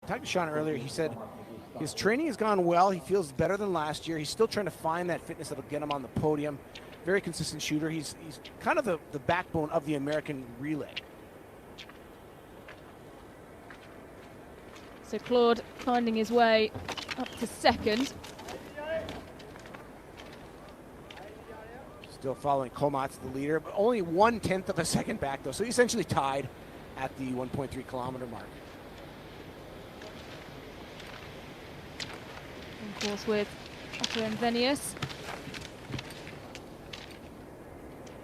talked to Sean earlier. He said his training has gone well. He feels better than last year. He's still trying to find that fitness that'll get him on the podium. Very consistent shooter. He's kind of the backbone of the American relay. So Claude finding his way up to second. Still following Komat's the leader, but only 1/10 of a second back though. So he essentially tied at the 1.3 kilometer mark. Of course with Otto Envenius.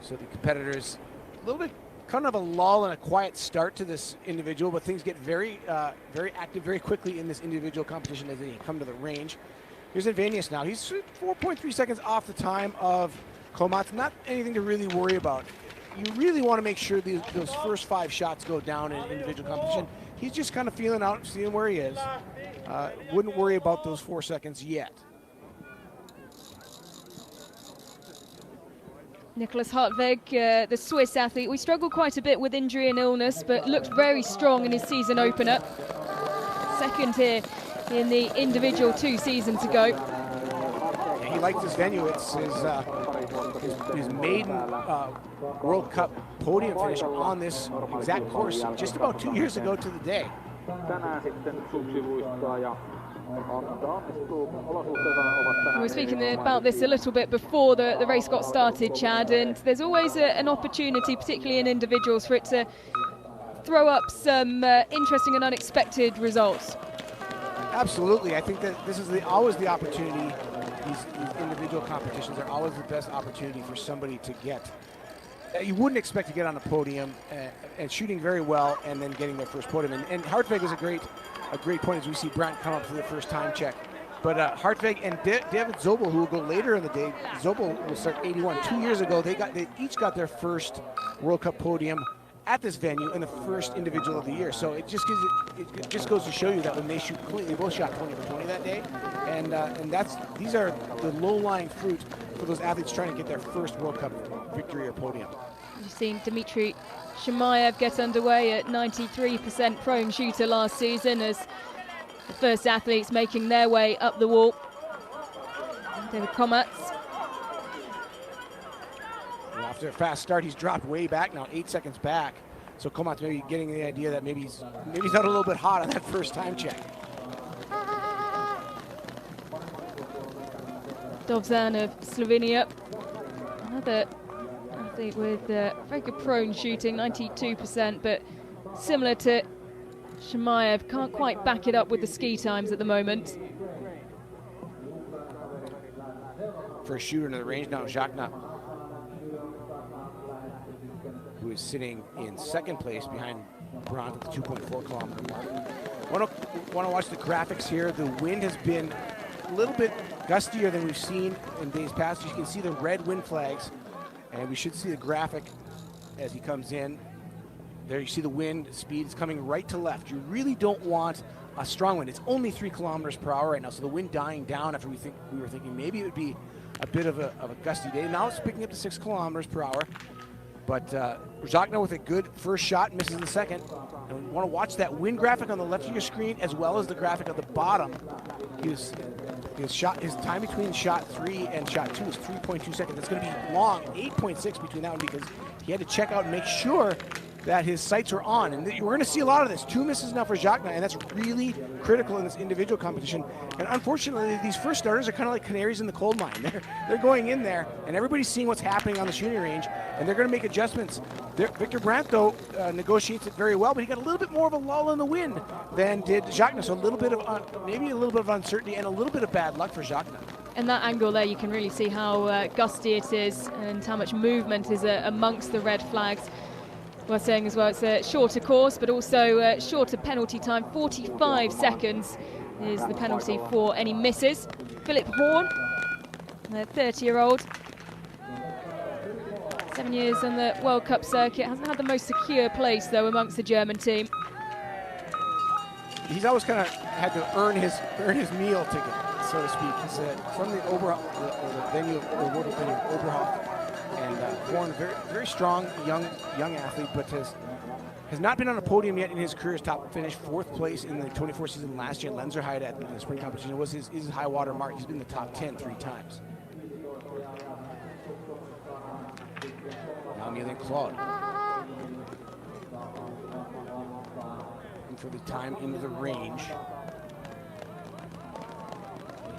So the competitors, a little bit kind of a lull and a quiet start to this individual, but things get very active very quickly in this individual competition as they come to the range. Here's Envenius now. He's 4.3 seconds off the time of Komat's. Not anything to really worry about. You really want to make sure those first 5 shots go down in individual competition. He's just kind of feeling out, seeing where he is. Wouldn't worry about those 4 seconds yet. Nicholas Hartweg, the Swiss athlete, we struggled quite a bit with injury and illness, but looked very strong in his season opener. Second here in the individual 2 seasons ago. Yeah, he likes this venue. It's his maiden World Cup podium finish on this exact course just about 2 years ago to the day. We were speaking about this a little bit before the race got started, Chad, and there's always an opportunity, particularly in individuals, for it to throw up some interesting and unexpected results. Absolutely. I think that this is always the opportunity. These individual competitions are always the best opportunity for somebody to get. You wouldn't expect to get on a podium and shooting very well and then getting their first podium. And Hartweg is a great point as we see Brandt come up for the first time check. But Hartweg and David Zobel, who will go later in the day, Zobel will start 81. 2 years ago, they each got their first World Cup podium at this venue in the first individual of the year. So it just goes to show you that when they shoot clean, they both shot 20 for 20 that day, and these are the low-lying fruit for those athletes trying to get their first World Cup victory or podium. You've seen Dmitry Shemaev get underway at 93% prone shooter last season as the first athletes making their way up the wall. David Komat's. After a fast start, he's dropped way back now, 8 seconds back. So Komat's maybe getting the idea that maybe he's out a little bit hot on that first time check. Dovzan of Slovenia, another athlete with very good prone shooting, 92%, but similar to Shemaev, can't quite back it up with the ski times at the moment. First shooter into the range now, Jacna, who is sitting in second place behind Brandt at the 2.4 kilometer mark. Want to watch the graphics here. The wind has been a little bit gustier than we've seen in days past. You can see the red wind flags, and we should see the graphic as he comes in. There you see the wind speed is coming right to left. You really don't want a strong wind. It's only 3 kilometers per hour right now, so the wind dying down after we were thinking maybe it would be a bit of a gusty day. Now it's picking up to 6 kilometers per hour. But Jacna with a good first shot, misses the second. And we want to watch that wind graphic on the left of your screen as well as the graphic at the bottom. His time between shot 3 and shot 2 is 3.2 seconds. It's going to be long, 8.6 between that one, because he had to check out and make sure that his sights were on. And we're going to see a lot of this. 2 misses now for Jacna, and that's really critical in this individual competition. And unfortunately, these first starters are kind of like canaries in the coal mine. They're going in there, and everybody's seeing what's happening on the shooting range, and they're going to make adjustments. Victor Brandt, though, negotiates it very well, but he got a little bit more of a lull in the wind than did Jacna. So a little bit of maybe a little bit of uncertainty and a little bit of bad luck for Jacna. And that angle there, you can really see how gusty it is and how much movement is amongst the red flags. We're saying as well it's a shorter course, but also shorter penalty time. 45 seconds is the penalty for any misses. Philip Horn, the 30-year-old, 7 years on the World Cup circuit, hasn't had the most secure place though amongst the German team. He's always kind of had to earn his meal ticket, so to speak. He's from the venue of Oberhof. And Horn, very strong young athlete, but has has not been on a podium yet in his career. His top finished 4th place in the 24 season last year at Lenzerheide at the sprint competition. It was his high water mark. He's been in the top 10 3 times. Now Emilien Claude. For the time into the range.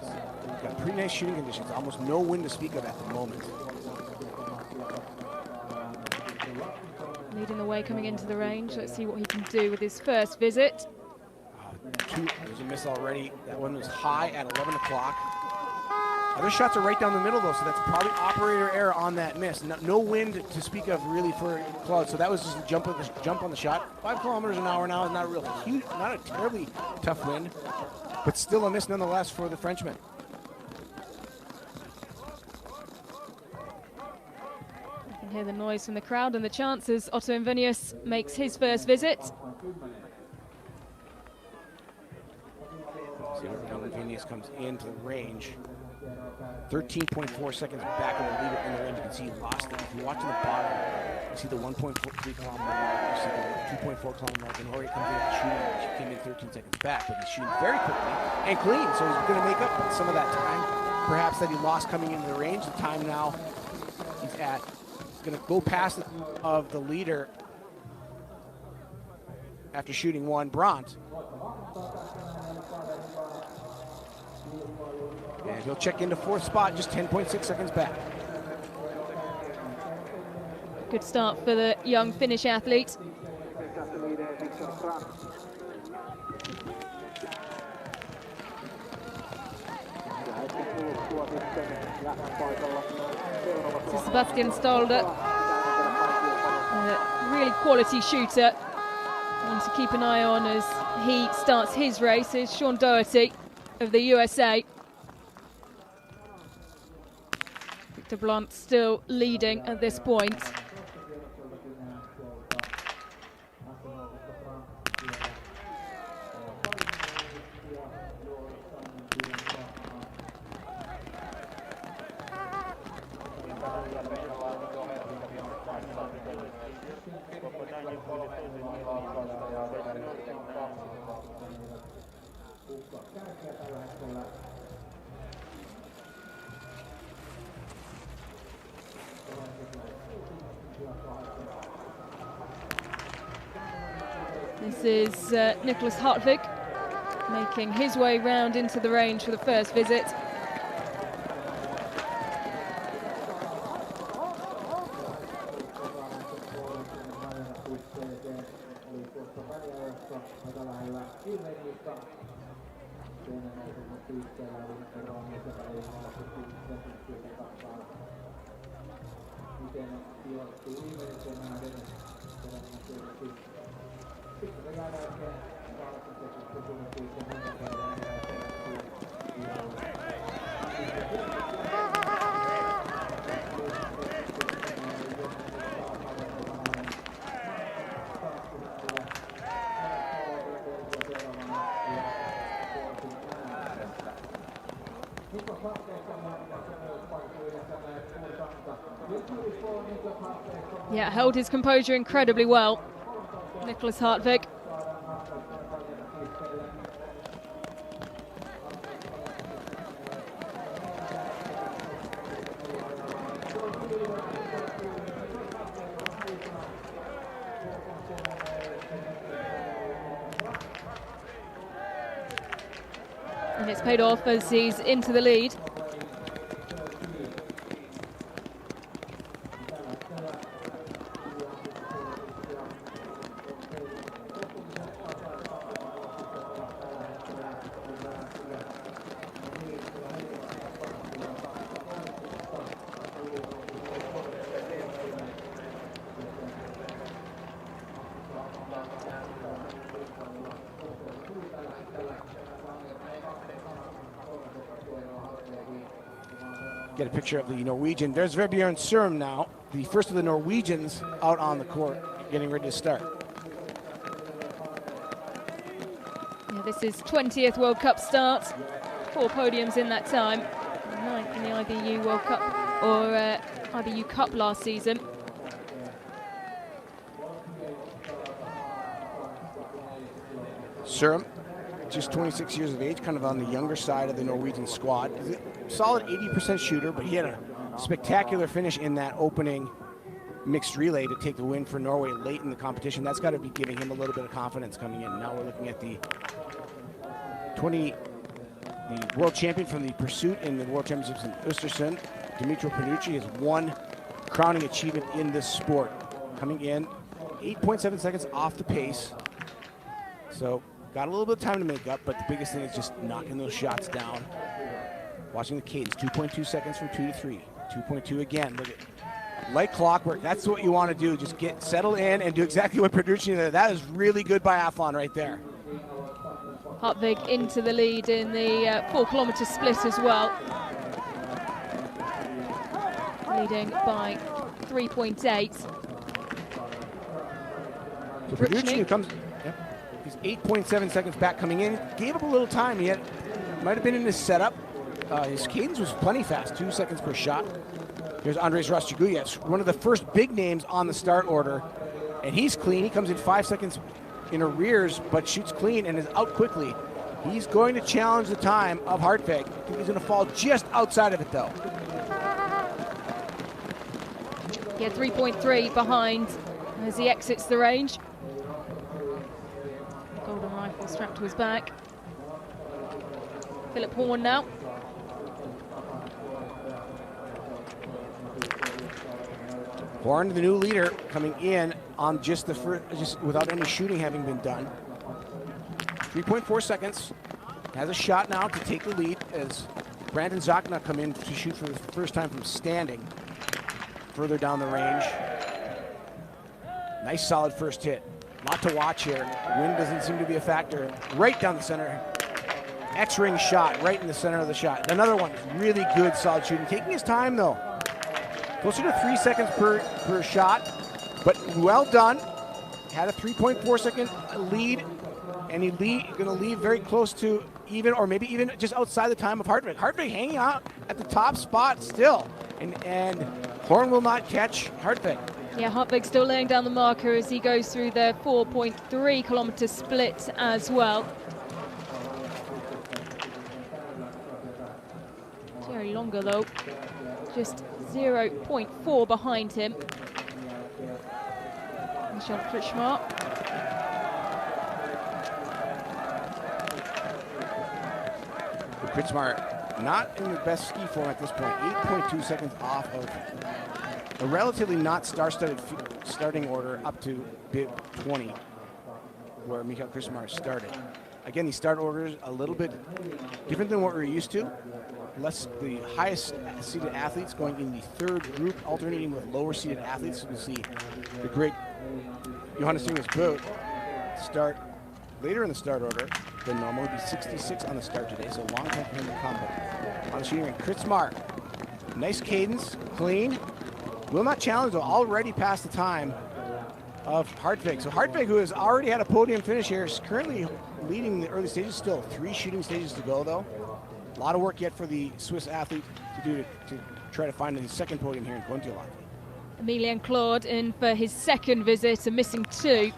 He's got pretty nice shooting conditions. Almost no wind to speak of at the moment. Leading the way coming into the range. Let's see what he can do with his first visit. There's a miss already. That one was high at 11 o'clock. Other shots are right down the middle though, so that's probably operator error on that miss. No wind to speak of really for Claude, so that was just a jump on the shot. 5 kilometers an hour now is not a real huge, not a terribly tough wind, but still a miss nonetheless for the Frenchman. You can hear the noise from the crowd and the chants as Otto Invenius makes his first visit. See how Invenius comes into the range. 13.4 seconds back on the leader in the range. You can see he lost it. If you're watching the bottom, you see the 1.3 kilometer mark, you see the 2.4 kilometer mark, and Jorge comes in and shooting. She came in 13 seconds back, but he's shooting very quickly and clean, so he's going to make up some of that time, perhaps that he lost coming into the range. The time now he's at, going to go past of the leader after shooting 1 bronze. And he'll check into 4th spot, just 10.6 seconds back. Good start for the young Finnish athlete. So Sebastian Stolder, a really quality shooter. One to keep an eye on as he starts his race is Sean Doherty of the USA. Victor Blunt still leading at this point. This is Nicholas Hartvig making his way round into the range for the first visit. Yeah, held his composure incredibly well, Nicholas Hartvig. And it's paid off as he's into the lead. Get a picture of the Norwegian. There's Vebjørn Sørum now, the first of the Norwegians out on the court, getting ready to start. Yeah, this is 20th World Cup start. 4 podiums in that time. 9th in the IBU World Cup, or IBU Cup last season. Stroemsheim, just 26 years of age, kind of on the younger side of the Norwegian squad. He's a solid 80% shooter, but he had a spectacular finish in that opening mixed relay to take the win for Norway late in the competition. That's got to be giving him a little bit of confidence coming in. Now we're looking at the world champion from the pursuit in the World Championships in Östersund. Dimitro Panucci has one crowning achievement in this sport, coming in 8.7 seconds off the pace. So got a little bit of time to make up, but the biggest thing is just knocking those shots down. Watching the cadence, 2.2 seconds from 2 to 3. 2.2 again. Look at like clockwork. That's what you want to do. Just get settled in and do exactly what Panucci did. That is really good biathlon right there. Hartvig into the lead in the 4-kilometer split as well. Leading by 3.8. So Panucci comes, he's 8.7 seconds back coming in. Gave up a little time. He might have been in his setup. His cadence was plenty fast, 2 seconds per shot. Here's Andres Rostiguyev, one of the first big names on the start order, and he's clean. He comes in 5 seconds in arrears, but shoots clean and is out quickly. He's going to challenge the time of Hartvig. I think he's going to fall just outside of it, though. Yeah, 3.3 behind as he exits the range. Golden rifle strapped to his back. Philip Horn now. Horn, the new leader, coming in on just the first, just without any shooting having been done. 3.4 seconds. Has a shot now to take the lead as Brandon Zachna come in to shoot for the first time from standing further down the range. Nice solid first hit. Lot to watch here. Wind doesn't seem to be a factor. Right down the center. X-ring shot right in the center of the shot. Another one, really good solid shooting. Taking his time though. Closer to 3 seconds per shot, but well done. Had a 3.4 second lead, and he's going to leave very close to even, or maybe even just outside the time of Hartvig. Hartvig hanging out at the top spot still, and Horn will not catch Hartvig. Yeah, Hartvig still laying down the marker as he goes through the 4.3 kilometer split as well. Jerry Longer though, just 0.4 behind him. Michel Kretschmar. Kretschmar not in the best ski form at this point. 8.2 seconds off of a relatively not star-studded starting order up to bib 20, where Michael Kretschmar started. Again, these start orders a little bit different than what we're used to. Less the highest seeded athletes going in the third group, alternating with lower seeded athletes. You can see the great Johannes Inges Boot start later in the start order than normal. He'll be 66 on the start today, so long time for him to come. But on the shooting ring, Kretschmar, nice cadence, clean. Will not challenge, though, already past the time of Hartvig. So Hartvig, who has already had a podium finish here, is currently leading the early stages. Still 3 shooting stages to go, though. A lot of work yet for the Swiss athlete to do to try to find his second podium here in Kontiolahti. Emilian Claude in for his second visit, a missing 2.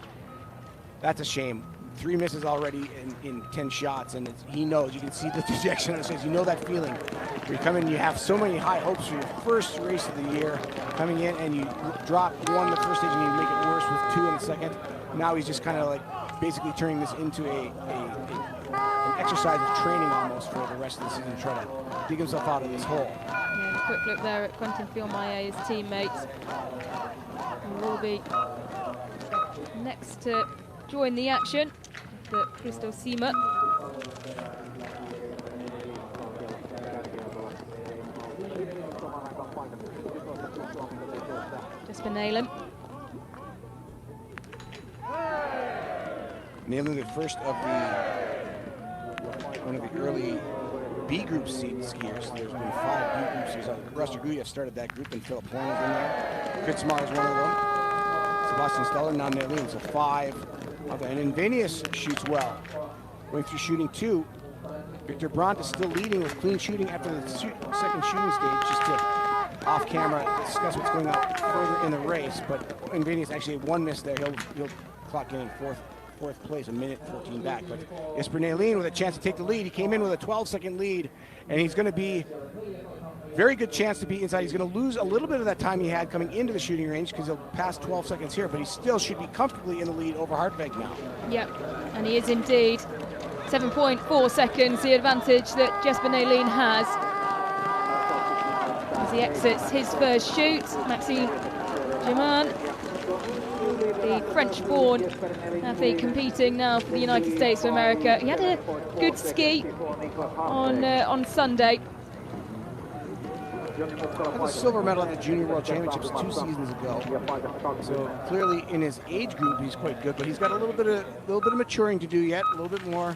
That's a shame. 3 misses already in 10 shots, and he knows. You can see the dejection on his face. You know that feeling. Where you come in, you have so many high hopes for your first race of the year, coming in and you drop 1 the first stage and you make it worse with 2 in the second. Now he's just kind of like basically turning this into an exercise of training almost for the rest of the season, to try to dig himself out of this hole. Yeah, a quick look there at Quentin Fielmeyer, his teammates, who will be next to join the action. The Crystal Sima. Jesper Nalen. Nailing the first of one of the early B group seed skiers. There's been 5 B group skiers. Rostiguyev started that group, and Philip Horn was in there. Kretschmar is one of them. Sebastian Steller, now Nailing, so 5. And Invenius shoots well. Going through shooting 2. Victor Brandt is still leading with clean shooting after the second shooting stage, just to off camera discuss what's going on further in the race. But Invenius actually had 1 miss there. He'll clock in fourth place, a minute 14 back. But Jesper Nalin with a chance to take the lead. He came in with a 12-second lead, and he's going to be very good chance to be inside. He's going to lose a little bit of that time he had coming into the shooting range because he'll pass 12 seconds here, but he still should be comfortably in the lead over Hartweg now. Yep, and he is indeed. 7.4 seconds, the advantage that Jesper Nalin has. As he exits his first shoot, Maxime Germain, the French-born athlete competing now for the United States of America. He had a good ski on Sunday. Had a silver medal at the Junior World Championships 2 seasons ago. So clearly in his age group he's quite good, but he's got a little bit of maturing to do yet, a little bit more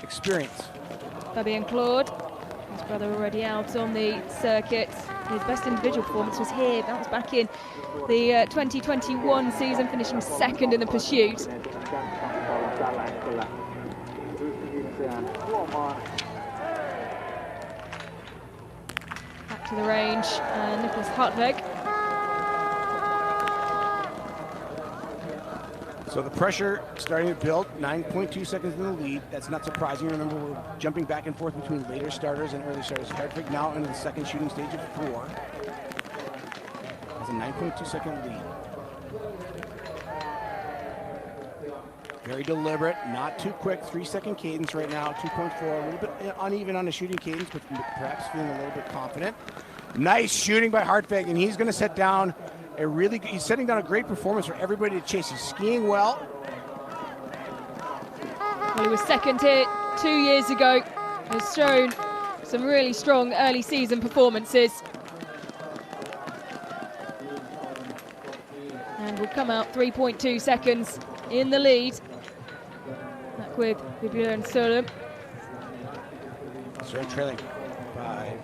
experience. Fabien Claude, his brother already out on the circuit. His best individual performance was here. That was back in the 2021 season, finishing second in the pursuit. Back to the range, Nicholas Hartweg. So the pressure starting to build, 9.2 seconds in the lead. That's not surprising. Remember, we're jumping back and forth between later starters and early starters. Hartweg now into the second shooting stage of 4. Has a 9.2 second lead. Very deliberate, not too quick. 3-second cadence right now, 2.4. A little bit uneven on the shooting cadence, but perhaps feeling a little bit confident. Nice shooting by Hartweg, and he's going to set down he's setting down a great performance for everybody to chase. He's skiing well. Well, he was second here 2 years ago. Has shown some really strong early season performances. And will come out 3.2 seconds in the lead. Back with Björn Sölum. So trailing by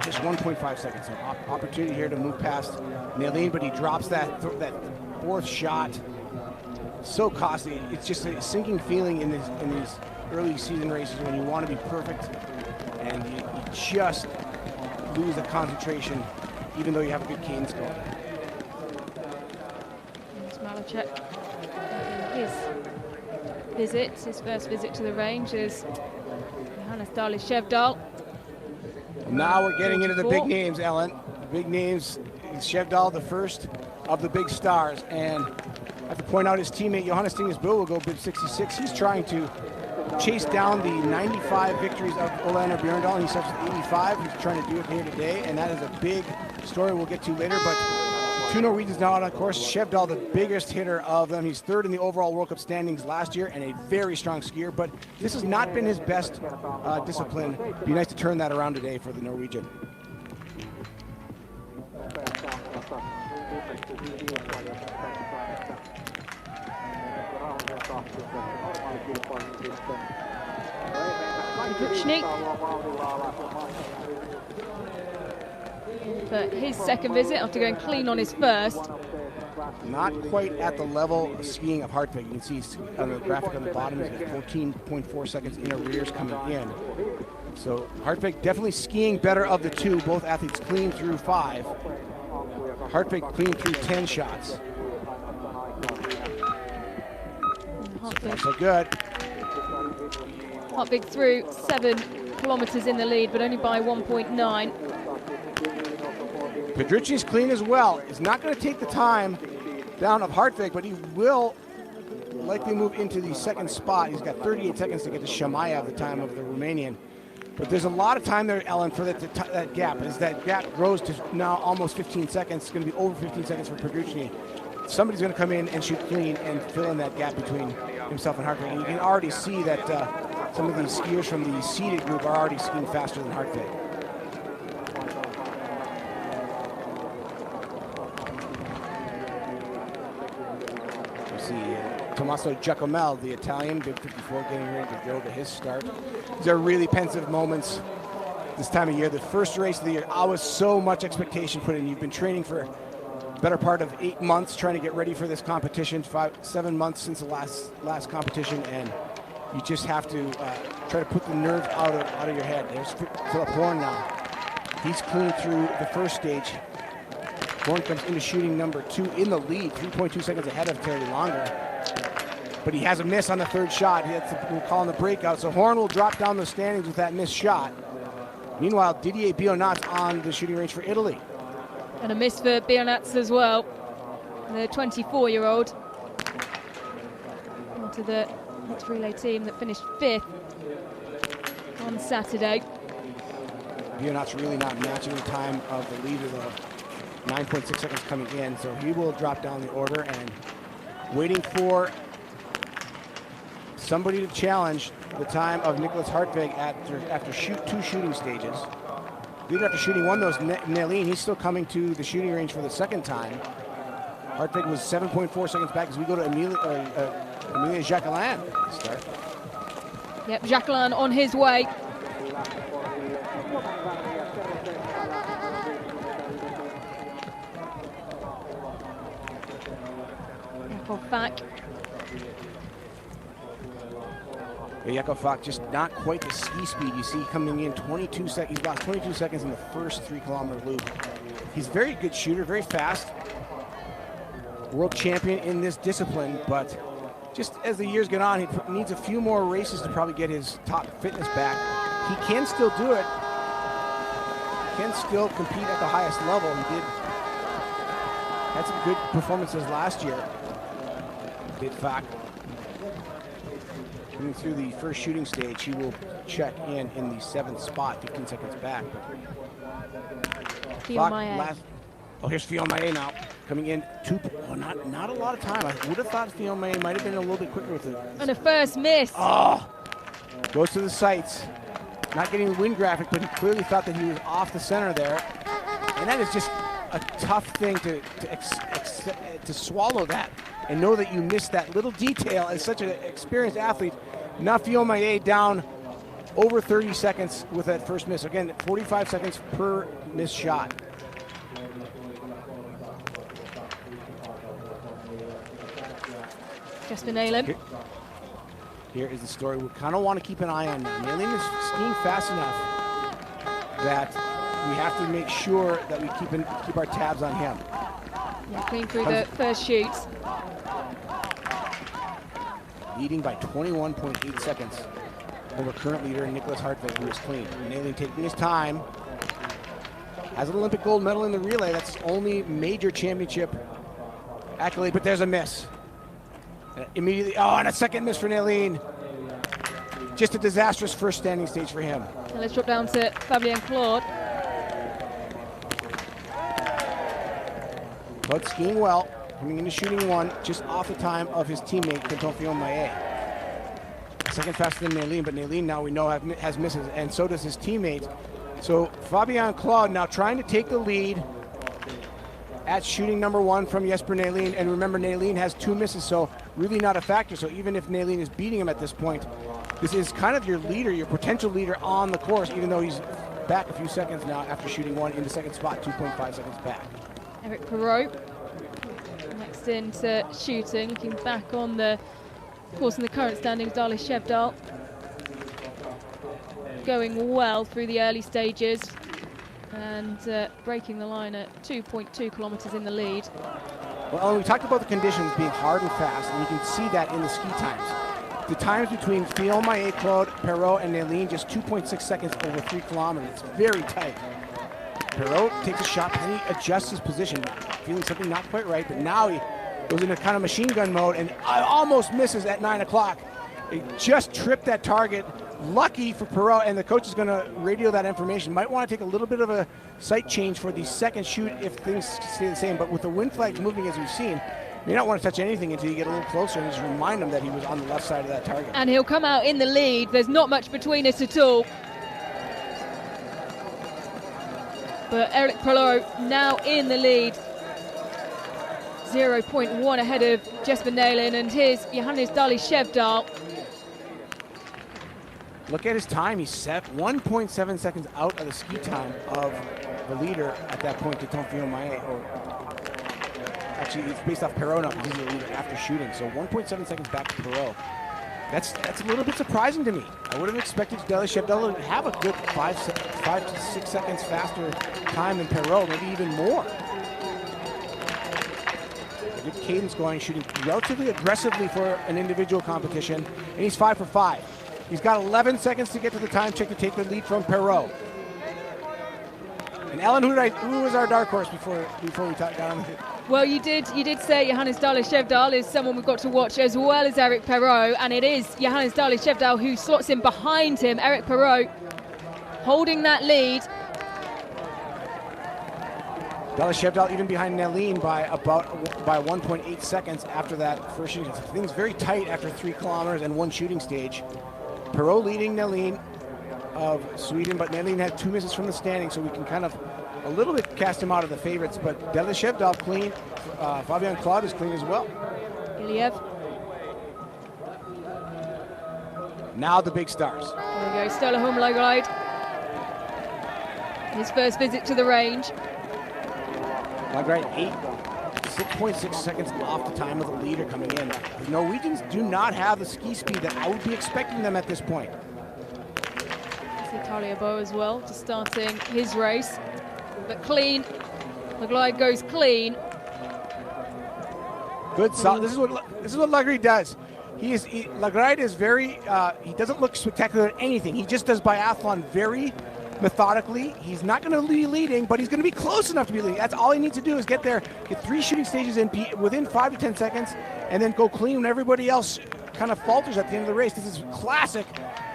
just 1.5 seconds. So opportunity here to move past Nalin, but he drops that fourth shot. So costly. It's just a sinking feeling in these early season races when you want to be perfect and you just lose the concentration even though you have a good cadence going. Malachek, his first visit to the range is Johannes Dahle-Skjevdal. Now we're getting into the big names, Ellen. The big names. Skjevdal, the first of the big stars, and I have to point out his teammate Johannes Tingesbø will go bib 66. He's trying to chase down the 95 victories of Ole Einar Bjørndal, and he starts with 85. He's trying to do it here today, and that is a big story we'll get to later. But 2 Norwegians now on, of course. Skjevdal, the biggest hitter of them. He's third in the overall World Cup standings last year and a very strong skier, but this has not been his best discipline. It'd be nice to turn that around today for the Norwegian. For his second visit after going clean on his first. Not quite at the level of skiing of Hartweg. You can see on the graphic on the bottom, he's got 14.4 seconds in arrears coming in. So Hartweg definitely skiing better of the two. Both athletes clean through 5. Hartweg clean through 10 shots. So good. Hartweg through 7 kilometers in the lead, but only by 1.9. Pedrucci's clean as well. He's not going to take the time down of Hartweg, but he will likely move into the second spot. He's got 38 seconds to get to Shamayev, the time of the Romanian. But there's a lot of time there, Ellen, for that gap. As that gap grows to now almost 15 seconds, it's going to be over 15 seconds for Pedrucci. Somebody's going to come in and shoot clean and fill in that gap between himself and Hartweg. And you can already see that some of these skiers from the seeded group are already skiing faster than Hartweg. Tommaso Giacomel, the Italian, bib 54, getting ready to go to his start. These are really pensive moments this time of year. The first race of the year, always so much expectation put in. You've been training for the better part of 8 months trying to get ready for this competition, 7 months since the last competition, and you just have to try to put the nerves out of your head. There's Philip Horn now. He's clean through the first stage. Horn comes into shooting number 2 in the lead, 3.2 seconds ahead of Terry Longer. but he has a miss on the third shot. We're calling the breakout. So Horn will drop down the standings with that missed shot. Meanwhile, Didier Bionat's on the shooting range for Italy. And a miss for Bionats as well, the 24-year-old. Onto the mixed relay team that finished 5th on Saturday. Bionat's really not matching the time of the leader, though. 9.6 seconds coming in, so he will drop down the order and waiting for somebody to challenge the time of Nicholas Hartwig after two shooting stages. Leader after shooting one, though, is Nelin. He's still coming to the shooting range for the second time. Hartwig was 7.4 seconds back as we go to Emilia Jacquelin to start. Yep, Jacquelin on his way. Back. Jakob Falk just not quite the ski speed you see coming in. 22 seconds. He's lost 22 seconds in the first 3-kilometer loop. He's a very good shooter, very fast. World champion in this discipline, but just as the years get on, he needs a few more races to probably get his top fitness back. He can still do it. Can still compete at the highest level. He had some good performances last year. Did Falk. Coming through the first shooting stage, he will check in the 7th spot, 15 seconds back. Oh, here's Fillon-Maillet now, coming in not a lot of time. I would have thought Fillon-Maillet might have been a little bit quicker with it. And a first miss. Oh, goes to the sights. Not getting the wind graphic, but he clearly thought that he was off the center there. And that is just a tough thing to swallow that and know that you missed that little detail as such an experienced athlete. Now Fillon-Maillet down over 30 seconds with that first miss. Again, 45 seconds per missed shot. Jesper Nälin. Here is the story we kind of want to keep an eye on. Nälin is skiing fast enough that we have to make sure that we keep our tabs on him. Yeah, clean through the first shoot. Leading by 21.8 seconds over current leader Nicholas Hartwig, who is clean. Nälin taking his time. Has an Olympic gold medal in the relay. That's his only major championship accolade, but there's a miss. Immediately, and a second miss for Nälin. Just a disastrous first standing stage for him. Now let's drop down to Fabien Claude. Claude skiing well, coming into shooting one, just off the time of his teammate, Quentin Fillon-Maillet. Second faster than Nälin, but Nälin now we know has misses, and so does his teammate. So Fabien Claude now trying to take the lead at shooting number one from Jesper Nälin, and remember Nälin has 2 misses, so really not a factor. So even if Nälin is beating him at this point, this is kind of your leader, your potential leader on the course, even though he's back a few seconds now after shooting one in the second spot, 2.5 seconds back. Eric Perrault next into shooting, looking back on the course in the current standings. Dali Shevdal going well through the early stages and breaking the line at 2.2 kilometers in the lead. Well, we talked about the conditions being hard and fast, and you can see that in the ski times. The times between Fillon-Maillet, Claude, Perrault, and Nälin, just 2.6 seconds over 3 kilometers. It's very tight. Perrault takes a shot, and he adjusts his position, feeling something not quite right, but now he goes into kind of machine gun mode and almost misses at 9 o'clock. He just tripped that target. Lucky for Perrault, and the coach is going to radio that information. Might want to take a little bit of a sight change for the second shoot if things stay the same, but with the wind flags moving as we've seen, you may not want to touch anything until you get a little closer and just remind him that he was on the left side of that target. And he'll come out in the lead. There's not much between us at all. But Eric Perrault now in the lead. 0.1 ahead of Jesper Nälin, and here's Johannes Dali Shevdal. Look at his time. He's 1.7 seconds out of the ski time of the leader at that point, to Tom Fillon-Maillet. Actually, it's based off Perrault now, because he's the leader after shooting. So 1.7 seconds back to Perrault. That's a little bit surprising to me. I would have expected Dali Shevdal to have a good 5 to 6 seconds faster time than Perrault, maybe even more. a good cadence going, shooting relatively aggressively for an individual competition, and he's 5 for 5. He's got 11 seconds to get to the time check to take the lead from Perreault. And Ellen, who was our dark horse before we got on with it? Well, you did say Johannes Dahle-Skjevdal is someone we've got to watch, as well as Eric Perreault, and it is Johannes Dahle-Skjevdal who slots in behind him. Eric Perreault holding that lead. Dahle-Skjevdal even behind Nelin by 1.8 seconds after that first shooting. Things very tight after 3 kilometers and 1 shooting stage. Perreault leading Nelin of Sweden, but Nelin had 2 misses from the standing, so we can kind of a little bit cast him out of the favorites. But Dahle-Skjevdal clean, Fabian Claude is clean as well. Iliev. Now the big stars. There we go, Stroemsheim Lagride. His first visit to the range. Lagride 6.6 seconds off the time of the leader coming in. The Norwegians do not have the ski speed that I would be expecting them at this point. Taliabo as well, just starting his race, but clean. Lagride goes clean. Good solid. This is what Lagride does. Lagride is very. He doesn't look spectacular at anything. He just does biathlon very methodically. He's not going to be leading, but he's going to be close enough to be leading. That's all he needs to do is get there, get 3 shooting stages in within 5 to 10 seconds, and then go clean when everybody else kind of falters at the end of the race. This is classic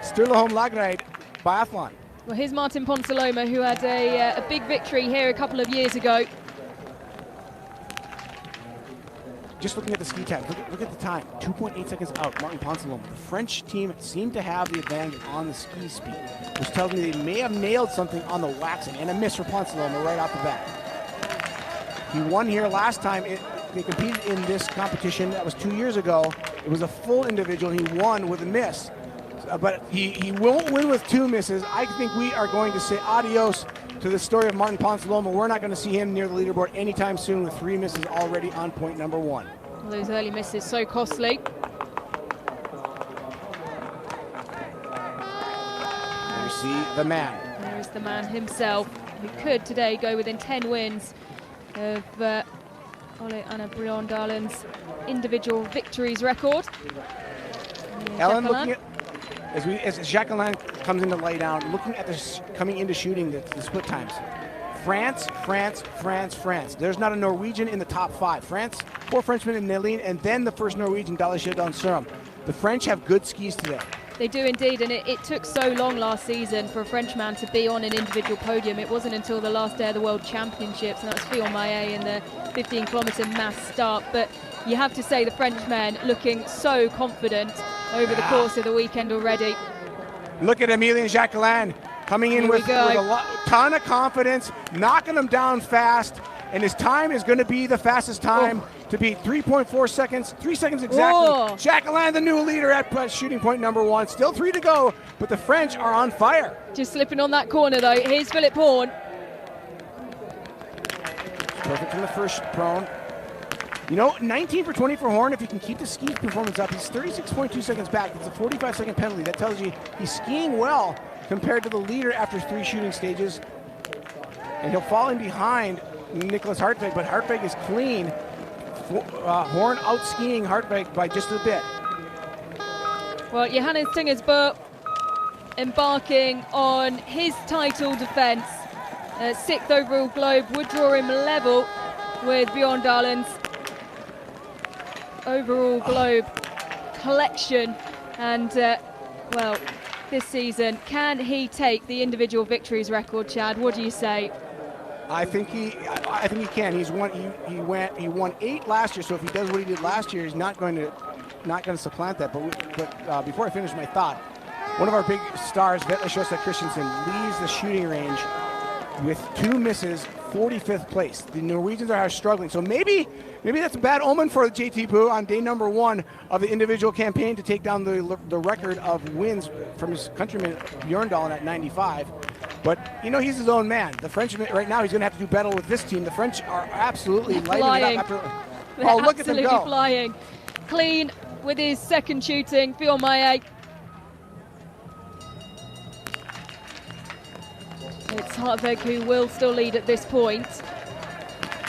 Stroemsheim Lagride biathlon. Well, here's Martin Ponsiluoma, who had a big victory here a couple of years ago. Just looking at the ski time, look at the time, 2.8 seconds out, Martin Ponsiluoma. The French team seemed to have the advantage on the ski speed, which tells me they may have nailed something on the waxing, and a miss for Ponsiluoma right off the bat. He won here last time. They competed in this competition, that was 2 years ago. It was a full individual, and he won with a miss. But he won't win with 2 misses. I think we are going to say adios to the story of Martin Ponsiluoma. We're not going to see him near the leaderboard anytime soon with 3 misses already on point number 1. Well, those early misses so costly. There you see the man. There is the man himself, who could today go within 10 wins of Ole Anna Bjørndalen's individual victories record. Ellen, looking at as Jacqueline comes in to lay down, looking at this coming into shooting the split times. France. There's not a Norwegian in the top 5. France, 4 Frenchmen in Nelin, and then the first Norwegian, Dahle-Skjevdal and Sørum. The French have good skis today. They do indeed, and it took so long last season for a Frenchman to be on an individual podium. It wasn't until the last day of the World Championships, and that was Fillon-Maillet in the 15-kilometre mass start. But you have to say the Frenchmen looking so confident over the course of the weekend already. Look at Emilien Jacqueline coming in with a ton of confidence, knocking them down fast, and his time is going to be the fastest time to be 3.4 seconds, 3 seconds exactly. Whoa. Jacqueline, the new leader at shooting point number 1. Still 3 to go, but the French are on fire. Just slipping on that corner though. Here's Philippe Horn. Perfect from the first prone. 19 for 20 for Horn. If he can keep the ski performance up, he's 36.2 seconds back. It's a 45-second penalty. That tells you he's skiing well compared to the leader after 3 shooting stages. And he'll fall in behind Nicholas Hartweg, but Hartweg is clean. Horn out-skiing Hartweg by just a bit. Well, Johannes Tingersbø embarking on his title defence. 6th overall globe would draw him level with Bjørndalen's overall globe collection. And, well, this season, can he take the individual victories record, Chad? What do you say? I think he can. He won 8 last year. So if he does what he did last year, he's not going to supplant that. But before I finish my thought, one of our big stars, Vetle Sjøstad Christensen, leaves the shooting range with 2 misses, 45th place. The Norwegians are struggling. So maybe that's a bad omen for JT Boo on day number 1 of the individual campaign to take down the record of wins from his countryman Bjørndalen at 95. But, he's his own man. The Frenchman, right now, he's going to have to do battle with this team. The French are absolutely lighting it up. Look at them go. Flying. Clean with his second shooting, Fillon-Maillet. It's Hartweg who will still lead at this point.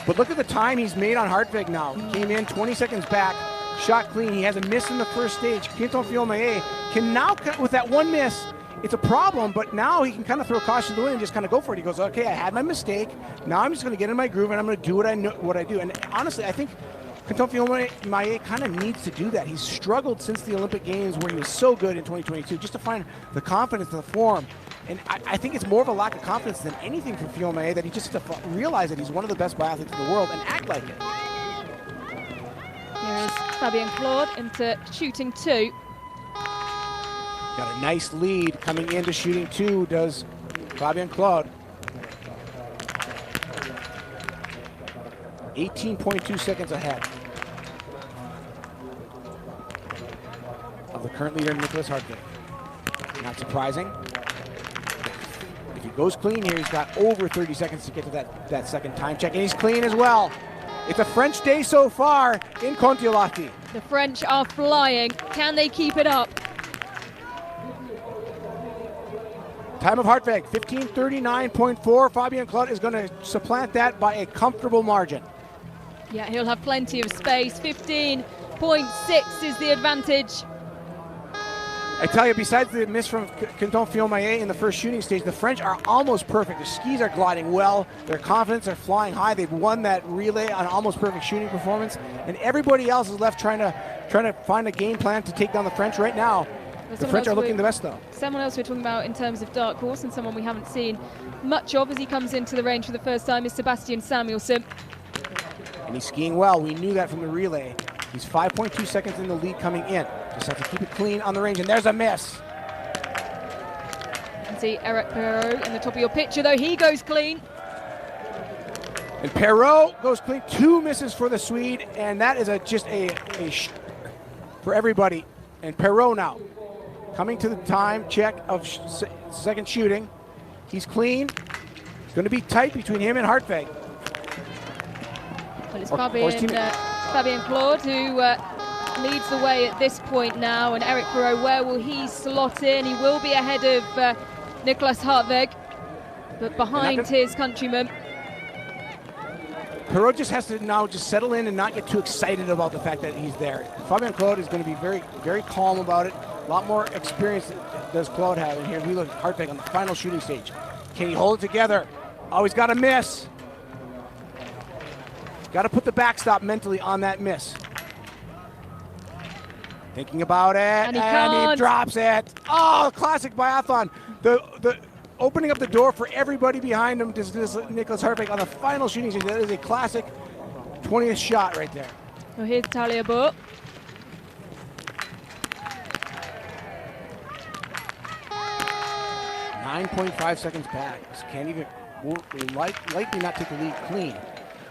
But look at the time he's made on Hartwig now. He came in 20 seconds back, shot clean. He has a miss in the first stage. Kontiolahti can now, with that one miss, it's a problem, but now he can kind of throw caution to the wind and just kind of go for it. He goes, okay, I had my mistake. Now I'm just going to get in my groove and I'm going to do what I do. And honestly, I think Kontiolahti kind of needs to do that. He's struggled since the Olympic Games where he was so good in 2022, just to find the confidence and the form. And I think it's more of a lack of confidence than anything for Kontiolahti, that he just has to realize that he's one of the best biathletes in the world and act like it. Here is Fabien Claude into shooting 2. Got a nice lead coming into shooting 2, does Fabien Claude. 18.2 seconds ahead of the current leader, Nicholas Hartwig. Not surprising. If he goes clean here, he's got over 30 seconds to get to that second time check, and he's clean as well. It's a French day so far in Kontiolahti. The French are flying. Can they keep it up? Time of Hartwig, 15:39.4. Fabien Claude is going to supplant that by a comfortable margin. Yeah, he'll have plenty of space. 15.6 is the advantage. I tell you, besides the miss from Kontiolahti in the first shooting stage, the French are almost perfect. Their skis are gliding well. Their confidence are flying high. They've won that relay on almost perfect shooting performance. And everybody else is left trying to find a game plan to take down the French right now. The French are looking the best, though. Someone else we're talking about in terms of dark horse, and someone we haven't seen much of as he comes into the range for the first time, is Sebastian Samuelsson. And he's skiing well. We knew that from the relay. He's 5.2 seconds in the lead coming in. Just have to keep it clean on the range, and there's a miss. You can see Eric Perrault in the top of your picture, though. He goes clean. And Perrault goes clean. 2 misses for the Swede, and that is for everybody. And Perrault now coming to the time check of second shooting. He's clean. It's going to be tight between him and Hartwig. Well, it's Fabien Claude who leads the way at this point now, and Eric Perrault, where will he slot in? He will be ahead of Nicholas Hartwig, but behind his countryman. Perrault just has to now just settle in and not get too excited about the fact that he's there. Fabien Claude is going to be very, very calm about it. A lot more experience does Claude have. And here we look at Hartwig on the final shooting stage. Can he hold it together? Oh, he's got a miss. Got to put the backstop mentally on that miss. Thinking about it, and he drops it. Oh, classic biathlon. The opening up the door for everybody behind him. This Nicholas Hartwig on the final shooting stage. That is a classic 20th shot right there. Well, here's Talia Book. .5 seconds back. Just can't even, will likely not take the lead clean.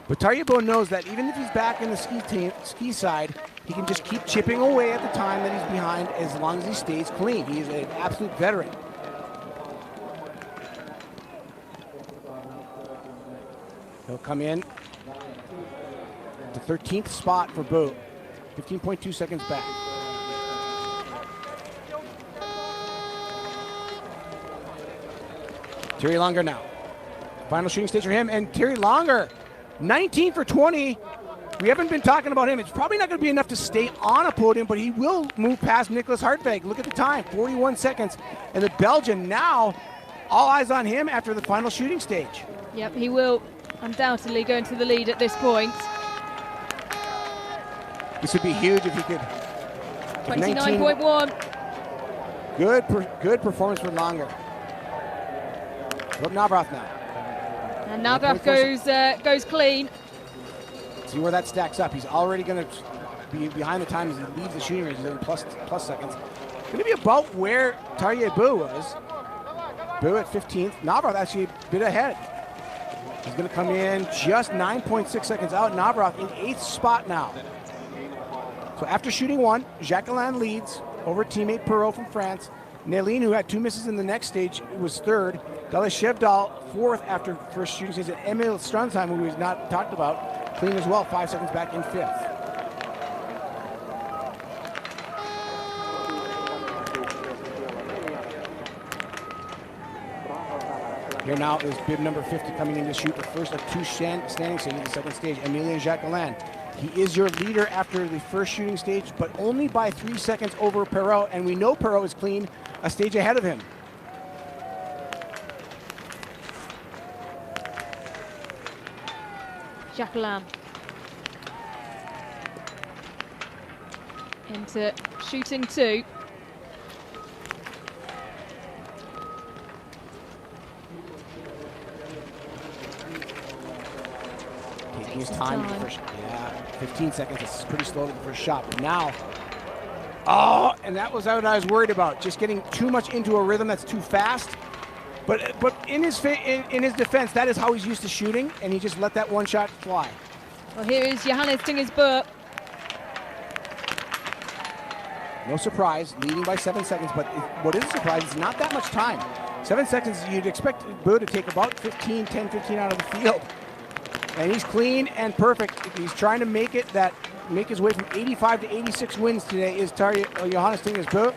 But Taryabo knows that even if he's back in the ski side, he can just keep chipping away at the time that he's behind as long as he stays clean. He is an absolute veteran. He'll come in to 13th spot for Bo. 15.2 seconds back. Terry Longer now. Final shooting stage for him, and Terry Longer, 19 for 20. We haven't been talking about him. It's probably not going to be enough to stay on a podium, but he will move past Nicholas Hartwig. Look at the time, 41 seconds. And the Belgian now, all eyes on him after the final shooting stage. Yep, he will undoubtedly go into the lead at this point. This would be huge if he could. 29.1. Good performance for Longer. Look, Navrath now. And Navrath goes clean. See where that stacks up. He's already going to be behind the time as he leaves the shooting range. He's in plus seconds. Going to be about where Taryabo was. Bo at 15th. Navrath actually a bit ahead. He's going to come in just 9.6 seconds out. Navrath in 8th spot now. So after shooting 1, Jacqueline leads over teammate Perrault from France. Néline, who had 2 misses in the next stage, was 3rd. Dalashevdal 4th after first shooting stage. And Emil Stroemsheim, who we've not talked about, clean as well, 5 seconds back in 5th. Here now is bib number 50 coming in to shoot the first of two standing stages in the second stage, Emilien Jacquelin. He is your leader after the first shooting stage, but only by 3 seconds over Perrault, and we know Perrault is clean a stage ahead of him. Jacquelin into shooting 2. Taking his time. 15 seconds. It's pretty slow to the first shot. But now, oh, and that was what I was worried about. Just getting too much into a rhythm that's too fast. But in his defense, that is how he's used to shooting, and he just let that one shot fly. Well, here is Johannes Tingersbø. No surprise, leading by 7 seconds, but what is a surprise is not that much time. 7 seconds, you'd expect Bø to take about 10, 15 out of the field. And he's clean and perfect. He's trying to make his way from 85 to 86 wins today is Johannes Tingersbø.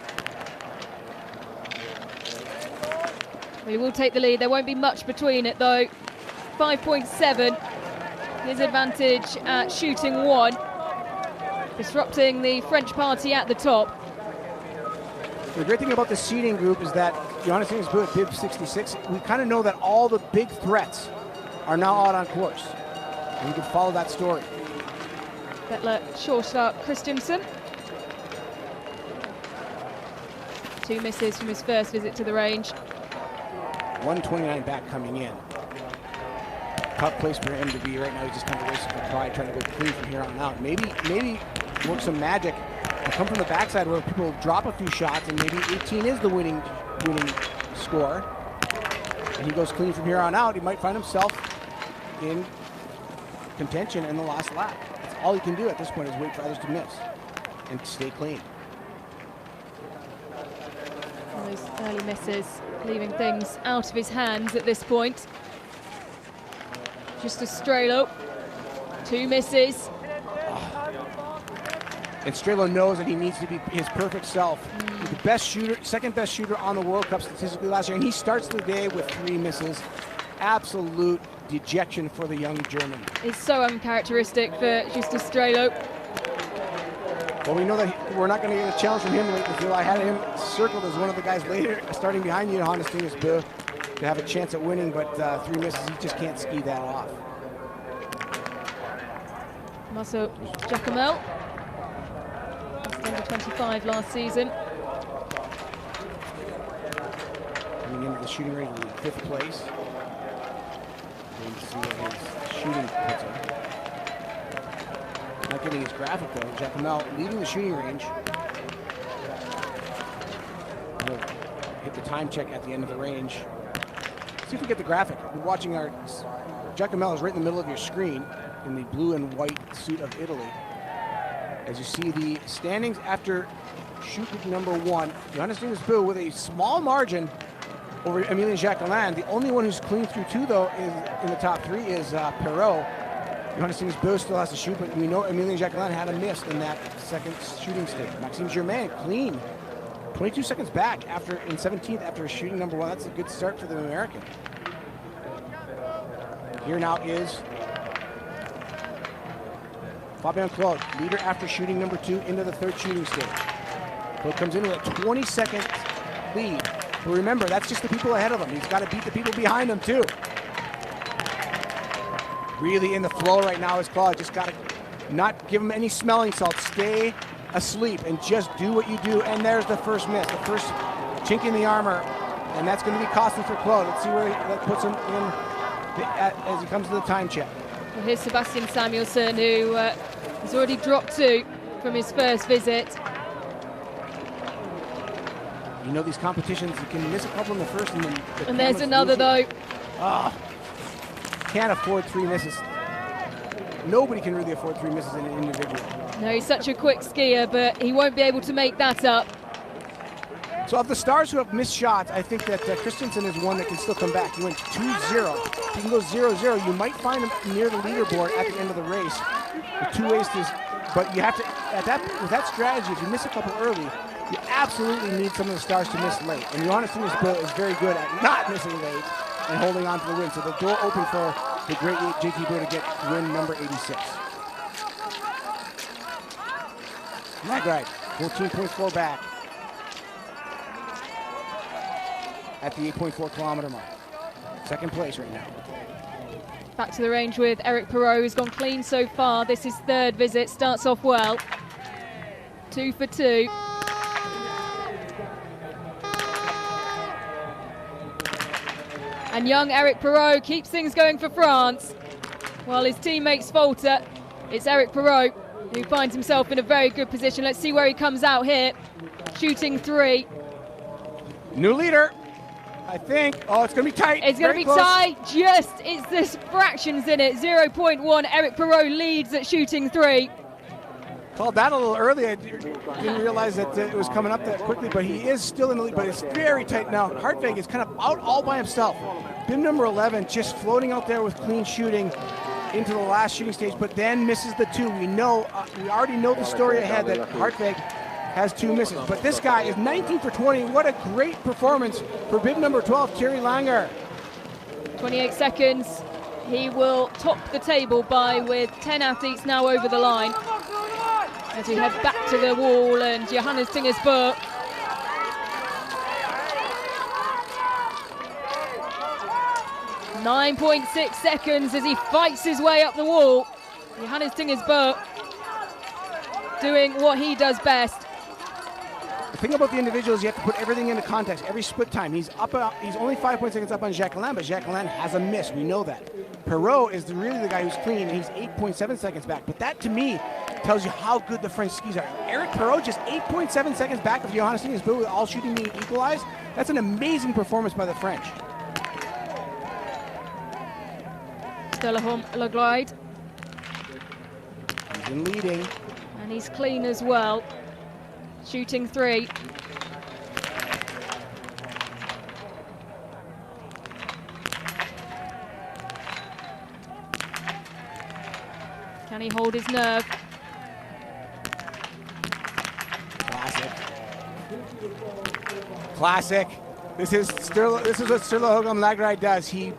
He will take the lead. There won't be much between it, though. 5.7. His advantage at shooting 1. Disrupting the French party at the top. The great thing about the seeding group is that Johannes Tingersbø at bib 66, we kind of know that all the big threats are now out on course. And you can follow that story. Vetle Sjåstad Christensen. 2 misses from his first visit to the range. 129 back coming in. Tough place for him to be right now. He's just kind of racing for pride, trying to go clean from here on out. Maybe work some magic and come from the backside where people drop a few shots, and maybe 18 is the winning score. And he goes clean from here on out. He might find himself in contention in the last lap. That's all he can do at this point is wait for others to miss and stay clean. Those early misses leaving things out of his hands at this point. Just a Strelo. 2 misses. And Strelo knows that he needs to be his perfect self. He's the best shooter, second best shooter on the World Cup statistically last year, and he starts the day with 3 misses. Absolute dejection for the young German. It's so uncharacteristic for Justus Strelo. Well, we know that we're not going to get a challenge from him later. I had him circled as one of the guys later, starting behind you, Johannes Tingersbø, to have a chance at winning, but 3 misses, he just can't ski that off. Marceau Jacomel, number 25 last season. Coming into the shooting range in 5th place. Going to see what his shooting puts him. Not getting his graphic though. Jacomel leading the shooting range. He'll hit the time check at the end of the range. See if we get the graphic. We're watching our Jacomel is right in the middle of your screen in the blue and white suit of Italy. As you see the standings after shooting number 1, Johannes Tingersbø with a small margin over Emilien Jacquelin. The only one who's clean through 2 though is in the top 3 is Perrault. Johannes Tingersbø still has to shoot, but we know Emilien Jacquelin had a miss in that second shooting stage. Maxime Germain clean, 22 seconds back in 17th after shooting number 1. That's a good start for the American. Here now is Fabien Claude, leader after shooting number 2 into the 3rd shooting stage. Claude comes in with a 20-second lead. But remember, that's just the people ahead of him. He's got to beat the people behind him too. Really in the flow right now is Claude. Just got to not give him any smelling salts. Stay asleep and just do what you do. And there's the first miss, the first chink in the armor. And that's going to be costly for Claude. Let's see where that puts him in as he comes to the time check. Well, here's Sebastian Samuelsson, who has already dropped 2 from his first visit. You know these competitions, you can miss a couple in the first and then... And there's another though. Can't afford 3 misses. Nobody can really afford 3 misses in an individual. No, he's such a quick skier, but he won't be able to make that up. So of the stars who have missed shots, I think that Christensen is one that can still come back. He went 2-0. If he can go 0-0, you might find him near the leaderboard at the end of the race. With 2 ways to, but you have to, with that strategy, if you miss a couple early, you absolutely need some of the stars to miss late. And Johannes Tingersbø is very good at not missing late and holding on to the win. So the door open for the great JT Boo to get win number 86. Lagride, 14.4 back at the 8.4 kilometer mark. Second place right now. Back to the range with Eric Perrault, who's gone clean so far. This is third visit, starts off well. 2 for 2. And young Eric Perrault keeps things going for France. While his teammates falter, it's Eric Perrault who finds himself in a very good position. Let's see where he comes out here. Shooting 3. New leader, I think. Oh, it's going to be tight. It's going to be tight. It's this fractions in it. 0.1. Eric Perrault leads at shooting 3. Called that a little early. I didn't realize that it was coming up that quickly, but he is still in the lead, but it's very tight now. Hartwig is kind of out all by himself. Bib number 11 just floating out there with clean shooting into the last shooting stage, but then misses the 2. We know, we already know the story ahead that Hartwig has 2 misses, but this guy is 19 for 20. What a great performance for bib number 12, Thierry Langer. 28 seconds. He will top the table by with 10 athletes now over the line. As we head back to the wall and Johannes Tingersburg. .6 seconds as he fights his way up the wall. Johannes Tingersburg doing what he does best. The thing about the individuals, you have to put everything into context. Every split time, he's only 5 seconds up on Jacquelin, but Jacquelin has a miss. We know that. Perrault is really the guy who's clean, and he's 8.7 seconds back. But that, to me, tells you how good the French skis are. Eric Perrault just 8.7 seconds back of Johannes Tingersburg with all shooting being equalized. That's an amazing performance by the French. Stroemsheim Lagride. He's in leading. And he's clean as well. Shooting 3. Can he hold his nerve? Classic. This is what Stroemsheim Lagride does. He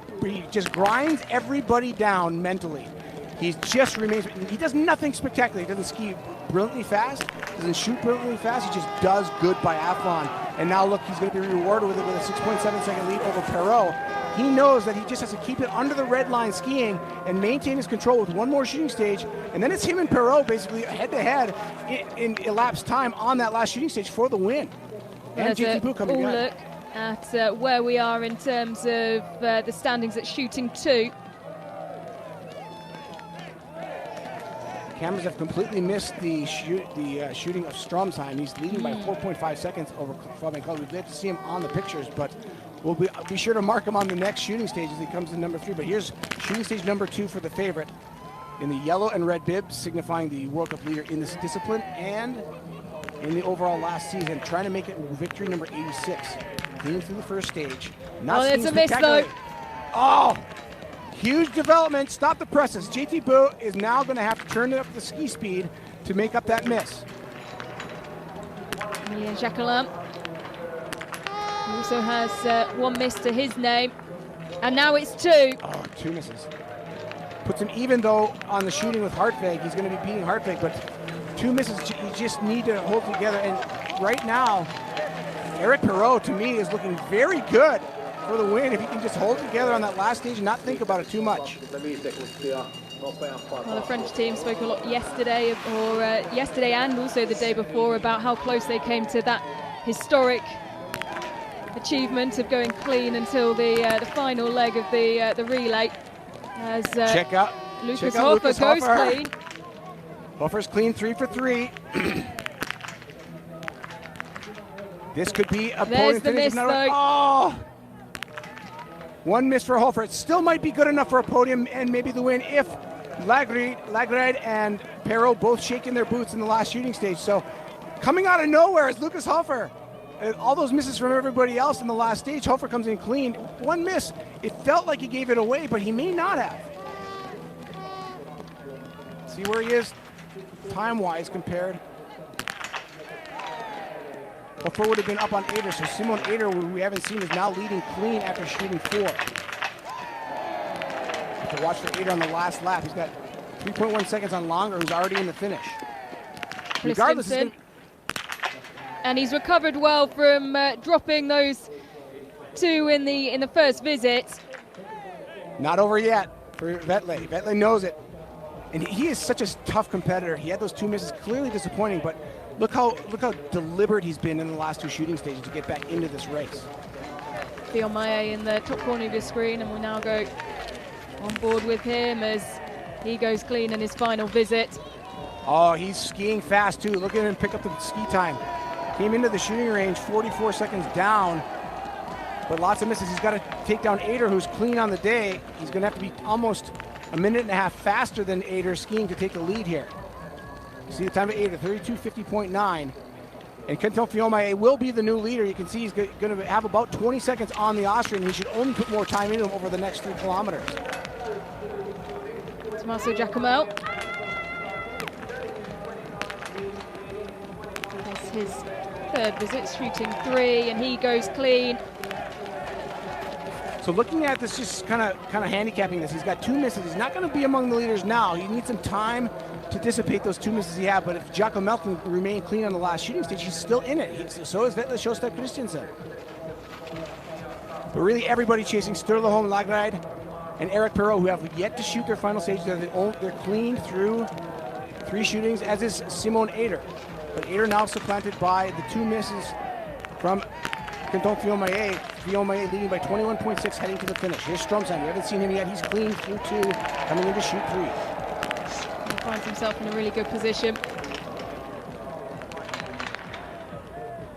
just grinds everybody down mentally. He just remains. He does nothing spectacular. He doesn't ski brilliantly fast. Doesn't shoot brilliantly fast. He just does good biathlon. And now look, he's going to be rewarded with it with a 6.7 second lead over Perrault. He knows that he just has to keep it under the red line skiing and maintain his control with one more shooting stage. And then it's him and Perrault basically head to head in elapsed time on that last shooting stage for the win. And JT Boo coming in. Look at where we are in terms of the standings at shooting 2. Cameras have completely missed the shooting of Stroemsheim. He's leading by 4.5 seconds over Fabian Kohl. We'd like to see him on the pictures, but we'll be sure to mark him on the next shooting stage as he comes to number 3. But here's shooting stage number 2 for the favorite in the yellow and red bibs, signifying the World Cup leader in this discipline and in the overall last season, trying to make it victory number 86. Clean through the first stage. Oh, it's a miss though. Oh! Huge development. Stop the presses. JT Boo is now going to have to turn up the ski speed to make up that miss. Emilien Jacquelin also has 1 miss to his name. And now it's 2. Oh, 2 misses. Puts him even though on the shooting with Hartwig. He's going to be beating Hartwig, but 2 misses. You just need to hold together. And right now, Eric Perrault, to me, is looking very good for the win if he can just hold together on that last stage and not think about it too much. Well, the French team spoke a lot yesterday, yesterday and also the day before, about how close they came to that historic achievement of going clean until the final leg of the relay. As check out Lucas Hofer goes clean. Hofer's clean 3 for 3. This could be a There's the miss, though. Oh! 1 miss for Hofer. It still might be good enough for a podium and maybe the win if Lagride and Perrault both shaking their boots in the last shooting stage. So coming out of nowhere is Lucas Hofer. All those misses from everybody else in the last stage, Hofer comes in clean. 1 miss. It felt like he gave it away, but he may not have. See where he is time-wise compared. Hofer would have been up on Eder, so Simon Eder, who we haven't seen, is now leading clean after shooting 4. have to watch for Eder on the last lap. He's got 3.1 seconds on Longer, who's already in the finish. Regardless, and he's recovered well from dropping those two in the first visit. Not over yet for Vetle. Vetle knows it. And he is such a tough competitor. He had those 2 misses, clearly disappointing, but look how deliberate he's been in the last 2 shooting stages to get back into this race. Fiolmaye in the top corner of your screen, and we'll now go on board with him as he goes clean in his final visit. Oh, he's skiing fast too. Look at him pick up the ski time. Came into the shooting range 44 seconds down, but lots of misses. He's got to take down Eder, who's clean on the day. He's going to have to be almost a minute and a half faster than Eder skiing to take the lead here. See the time of Eder, 32:50.9. And Kenton Fiolmaye will be the new leader. You can see he's going to have about 20 seconds on the Austrian. He should only put more time into him over the next 3 kilometers. Tommaso Giacomo. That's his 3rd visit, shooting 3, and he goes clean. So looking at this, just kind of handicapping this. He's got 2 misses. He's not going to be among the leaders now. He needs some time to dissipate those 2 misses he had. But if Giacomo can remain clean on the last shooting stage, he's still in it. So is Vetle Sjostad Christensen. But really, everybody chasing Sturla Holm Lagride and Eric Perrault, who have yet to shoot their final stage. They're clean through 3 shootings, as is Simon Eder. But Eder now supplanted by the 2 misses from Kenton Fiolmaye. Fiolmaye leading by 21.6 heading to the finish. Here's Stroemsheim. We haven't seen him yet. He's clean through 2, coming in to shoot 3. He finds himself in a really good position.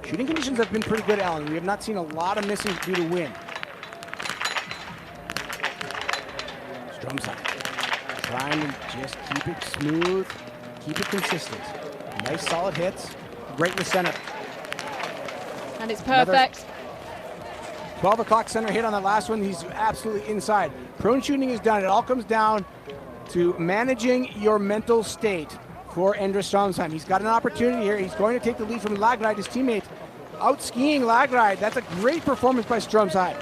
Shooting conditions have been pretty good, Alan. We have not seen a lot of missing due to wind. Stroemsheim trying to just keep it smooth, keep it consistent. Nice solid hits, right in the center. And it's perfect. 12 o'clock center hit on that last one. He's absolutely inside. Prone shooting is done. It all comes down to managing your mental state for Endre Stroemsheim. He's got an opportunity here. He's going to take the lead from Lagride, his teammate. Out skiing Lagride. That's a great performance by Stroemsheim.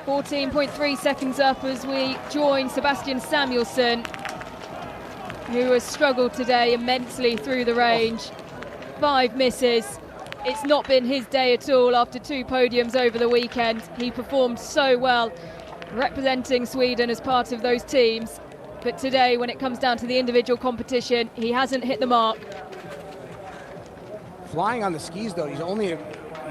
14.3 seconds up as we join Sebastian Samuelsson, who has struggled today immensely through the range. 5 misses. It's not been his day at all after 2 podiums over the weekend. He performed so well representing Sweden as part of those teams. But today, when it comes down to the individual competition, he hasn't hit the mark. Flying on the skis, though, he's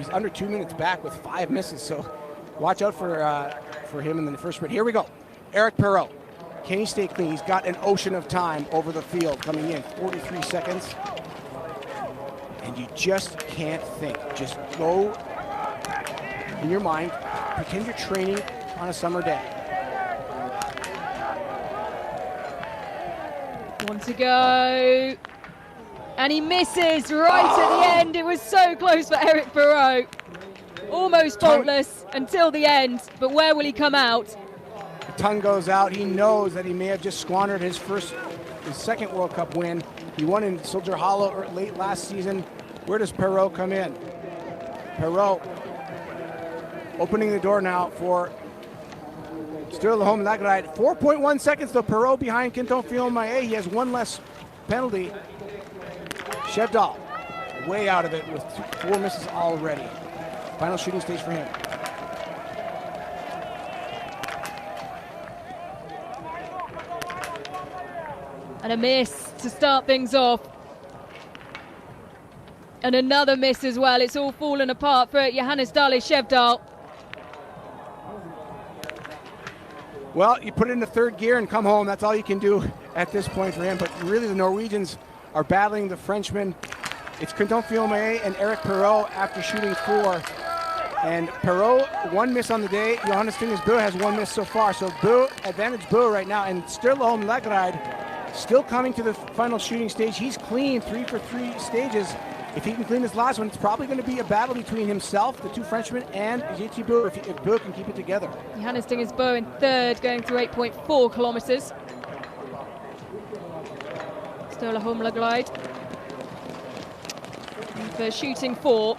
under 2 minutes back with 5 misses. So watch out for him in the first sprint. Here we go. Eric Perrault. Can he stay clean? He's got an ocean of time over the field coming in. 43 seconds. And you just can't think. Just go in your mind, pretend you're training on a summer day. 1 to go. And he misses right at the end. It was so close for Eric Perrault. Almost faultless until the end, but where will he come out? The tongue goes out. He knows that he may have just squandered his second World Cup win. He won in Soldier Hollow late last season. Where does Perrault come in? Perrault opening the door now for Sturla Holm Lagride. 4.1 seconds though. Perrault behind Kenton Fiolmaye. He has 1 less penalty. Shevdal way out of it with 4 misses already. Final shooting stage for him. And a miss to start things off. And another miss as well. It's all fallen apart for Johannes Dale Shevdal. Well, you put it into 3rd gear and come home. That's all you can do at this point for him. But really, the Norwegians are battling the Frenchmen. It's Kenton Fiolmaye and Eric Perrault after shooting 4. And Perrault, 1 miss on the day. Johannes Bø has 1 miss so far. So Bø, advantage Bø right now. And Sturla Holm Lagride still coming to the final shooting stage. He's clean 3 for 3 stages. If he can clean this last one, it's probably going to be a battle between himself, the 2 Frenchmen, and JT Bø if Bø can keep it together. Johannes Bø in 3rd, going through 8.4 kilometers. Sturla Holm Lagride for shooting 4.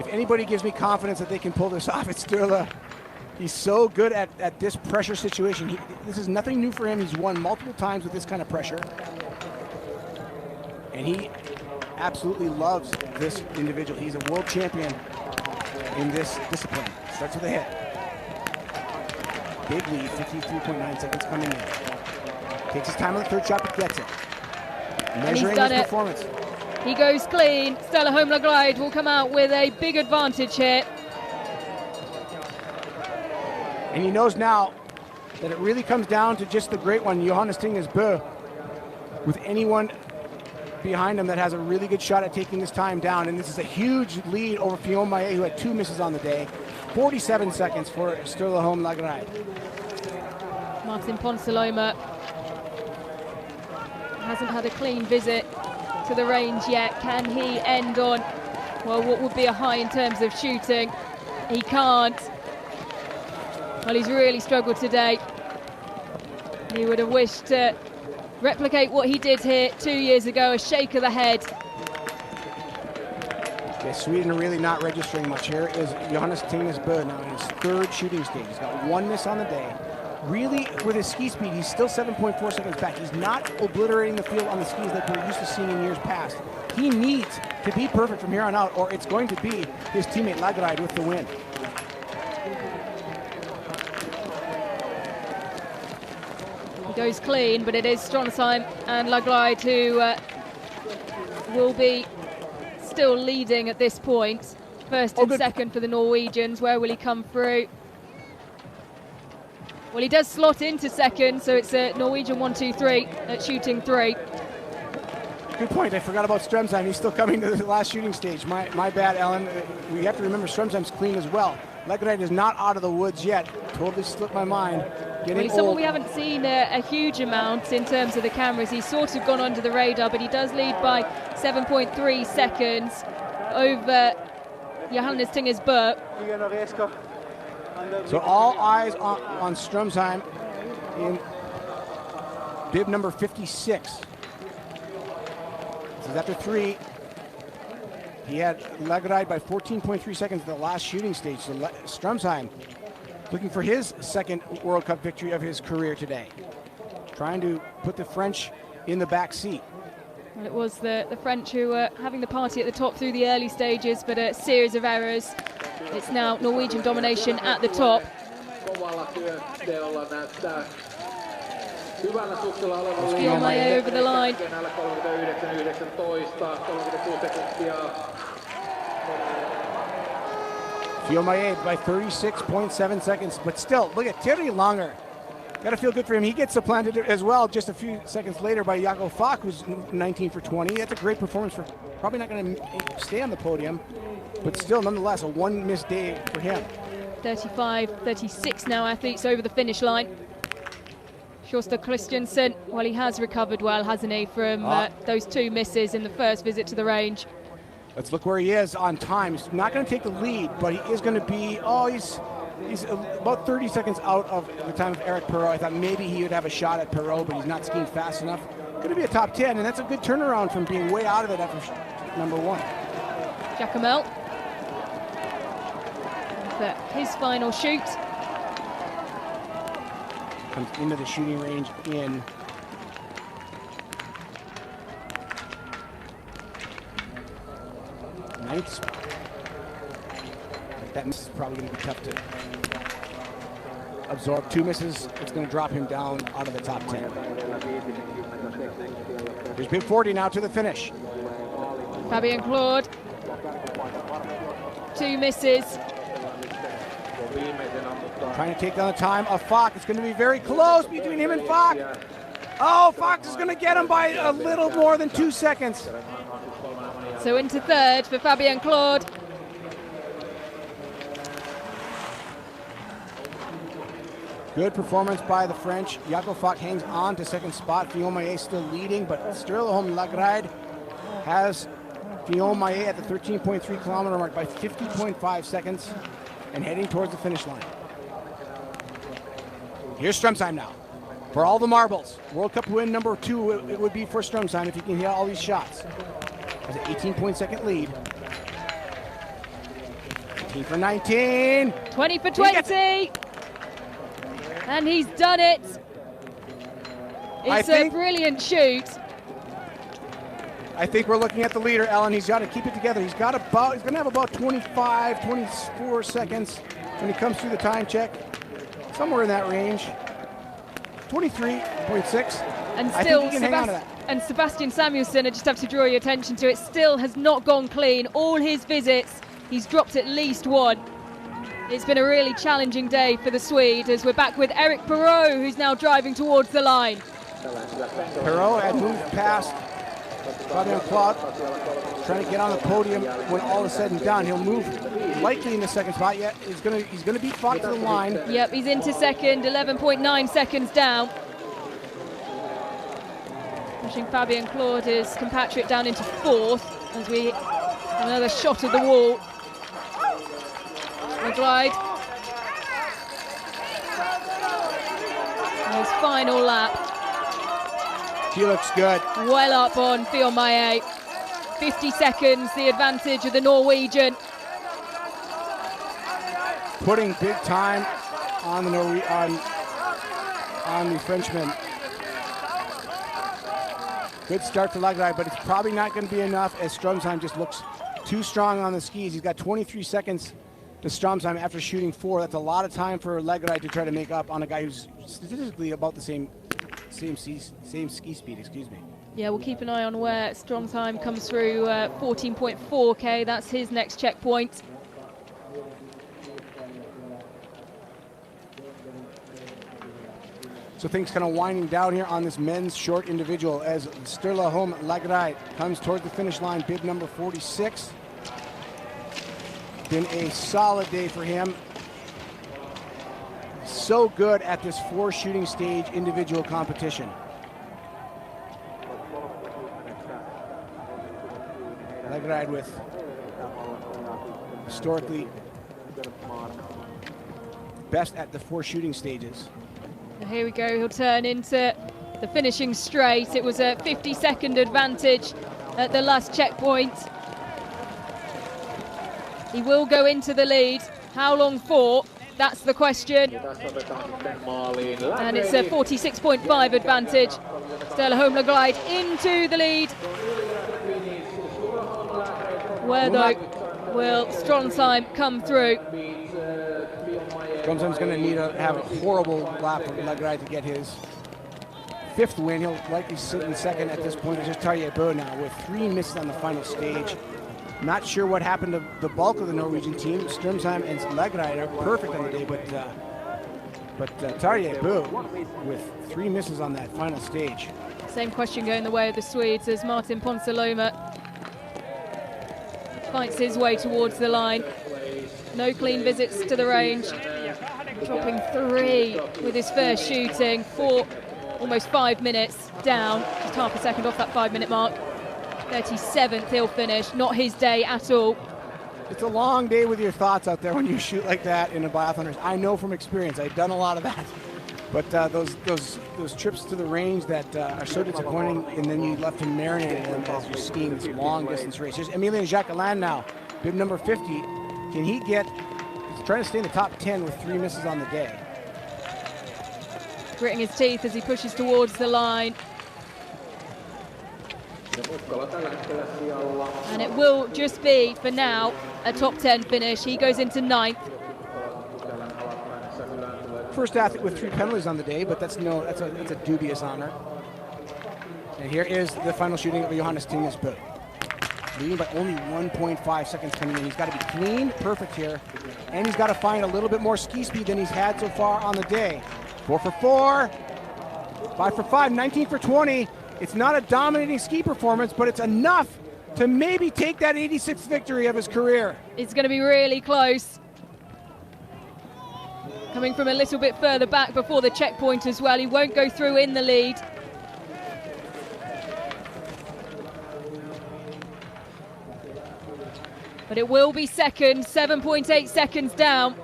If anybody gives me confidence that they can pull this off, it's Sturla He's so good at this pressure situation. This is nothing new for him. He's won multiple times with this kind of pressure. And he absolutely loves this individual. He's a world champion in this discipline. Starts with a hit. Big lead, 53.9 seconds coming in. Takes his time on the third shot, but gets it. Measuring his performance. He goes clean. Stroemsheim Lagride will come out with a big advantage here. And he knows now that it really comes down to just the great one, Johannes Tingnes Bø, with anyone behind him that has a really good shot at taking this time down. And this is a huge lead over Fionn Maillet, who had 2 misses on the day. 47 seconds for Stroemsheim Lagride. Martin Ponsaloma hasn't had a clean visit to the range yet. Can he end on, well, what would be a high in terms of shooting? He can't. Well, he's really struggled today. He would have wished to replicate what he did here 2 years ago, a shake of the head. Okay, Sweden are really not registering much. Here is Johannes Tingnes Bø now in his 3rd shooting stage. He's got 1 miss on the day. Really, with his ski speed, he's still 7.4 seconds back. He's not obliterating the field on the skis like we're used to seeing in years past. He needs to be perfect from here on out, or it's going to be his teammate Lagride with the win. He goes clean, but it is Stroemsheim and Lagride who will be still leading at this point. First and second for the Norwegians. Where will he come through? Well, he does slot into second, so it's a Norwegian 1-2-3 at shooting 3. Good point. I forgot about Stroemsheim. He's still coming to the last shooting stage. My bad, Ellen. We have to remember Stroemsheim's clean as well. Lagride is not out of the woods yet. Totally slipped my mind. Well, he's someone we haven't seen a huge amount in terms of the cameras. He's sort of gone under the radar, but he does lead by 7.3 seconds over Johannes Tingnes Bø. So all eyes on Stroemsheim in bib number 56. This is after 3. He had Lagride by 14.3 seconds in the last shooting stage. So Stroemsheim looking for his 2nd World Cup victory of his career today. Trying to put the French in the back seat. Well, it was the French who were having the party at the top through the early stages, but a series of errors. It's now Norwegian domination at the top. Fionn Maillet over the line. Fionn Maillet by 36.7 seconds, but still, look at Terry Langer. Got to feel good for him. He gets supplanted as well just a few seconds later by Jakob Falk, who's 19 for 20. That's a great performance for probably not going to stay on the podium, but still, nonetheless, a 1 missed day for him. 35-36 now athletes over the finish line. Sjoster Christiansen, well, he has recovered well, hasn't he, from those 2 misses in the first visit to the range. Let's look where he is on time. He's not going to take the lead, but he is going to be, he's about 30 seconds out of the time of Eric Perrault. I thought maybe he would have a shot at Perrault, but he's not skiing fast enough. Going to be a top 10, and that's a good turnaround from being way out of it after number 1. Jacomel. His final shoot. Comes into the shooting range in 9th spot. That miss is probably going to be tough to absorb. 2 misses, it's going to drop him down out of the top 10. Here's bib 40 now to the finish. Fabien Claude. 2 misses. Trying to take down the time of Falk. It's going to be very close between him and Falk. Oh, Fox is going to get him by a little more than 2 seconds. So into 3rd for Fabien Claude. Good performance by the French. Jakob Falk hangs on to 2nd spot. Fionn Maillet still leading, but Stroemsheim Lagride has Fionn Maillet at the 13.3 kilometer mark by 50.5 seconds and heading towards the finish line. Here's Stroemsheim now. For all the marbles, World Cup win number 2 it would be for Stroemsheim if he can hit all these shots. Has an 18-second lead. 19 for 19. 20 for 20. And he's done it. It's a brilliant shoot. I think we're looking at the leader, Ellen. He's got to keep it together. He's going to have about 25, 24 seconds when he comes through the time check. Somewhere in that range. 23.6. And still, Sebastian Samuelsson, I just have to draw your attention to it, still has not gone clean. All his visits, he's dropped at least one. It's been a really challenging day for the Swede as we're back with Eric Perrault, who's now driving towards the line. Perrault had moved past Fabian Claude, trying to get on the podium when all is said and done. He'll move likely in the second spot. Yet he's gonna beat Fox to the line. Yep, he's into second, 11.9 seconds down. Pushing Fabian Claude, his compatriot, down into fourth as we have another shot at the wall. The glide. And his final lap. He looks good. Well up on Fiormaye. 50 seconds, the advantage of the Norwegian. Putting big time on the on the Frenchman. Good start to Lagride, but it's probably not going to be enough as Stroemsheim just looks too strong on the skis. He's got 23 seconds to Stroemsheim after shooting 4. That's a lot of time for Lagride to try to make up on a guy who's statistically about the same ski speed, excuse me. Yeah, we'll keep an eye on where Stroemsheim comes through 14.4K. That's his next checkpoint. So things kind of winding down here on this men's short individual as Sturla Holm Lagride comes toward the finish line, bib number 46. Been a solid day for him. So good at this 4 shooting stage individual competition. Lagride with historically best at the 4 shooting stages. Here we go, he'll turn into the finishing straight. It was a 50-second advantage at the last checkpoint. He will go into the lead. How long for? That's the question. And it's a 46.5 advantage. Sturla Holm Lagride into the lead. Where though will Stroemsheim come through? Stroemsheim's going to need to have a horrible lap for Lagride to get his 5th win. He'll likely sit in second at this point. It's just Tarjei now with 3 misses on the final stage. Not sure what happened to the bulk of the Norwegian team. Stroemsheim and Lagride are perfect on the day, but Tarjei with 3 misses on that final stage. Same question going the way of the Swedes as Martin Ponsiluoma fights his way towards the line. No clean visits to the range. Dropping 3 with his first shooting for almost 5 minutes down. Just half a second off that 5-minute mark. 37th he'll finish. Not his day at all. It's a long day with your thoughts out there when you shoot like that in a biathlon race. I know from experience. I've done a lot of that. But those trips to the range that are so disappointing, and then you left to marinate them as you're skiing this long distance race. Here's Emilien Jacquelin now, bib number 50. Can he get? He's trying to stay in the top 10 with 3 misses on the day. Gritting his teeth as he pushes towards the line. And it will just be, for now, a top 10 finish. He goes into 9th. First athlete with 3 penalties on the day, but that's a dubious honor. And here is the final shooting of Johannes Tingesbø. Leading by only 1.5 seconds coming in. He's got to be clean, perfect here. And he's got to find a little bit more ski speed than he's had so far on the day. 4 for 4, 5 for 5, 19 for 20. It's not a dominating ski performance, but it's enough to maybe take that 86th victory of his career. It's going to be really close. Coming from a little bit further back before the checkpoint as well. He won't go through in the lead. But it will be second, 7.8 seconds down.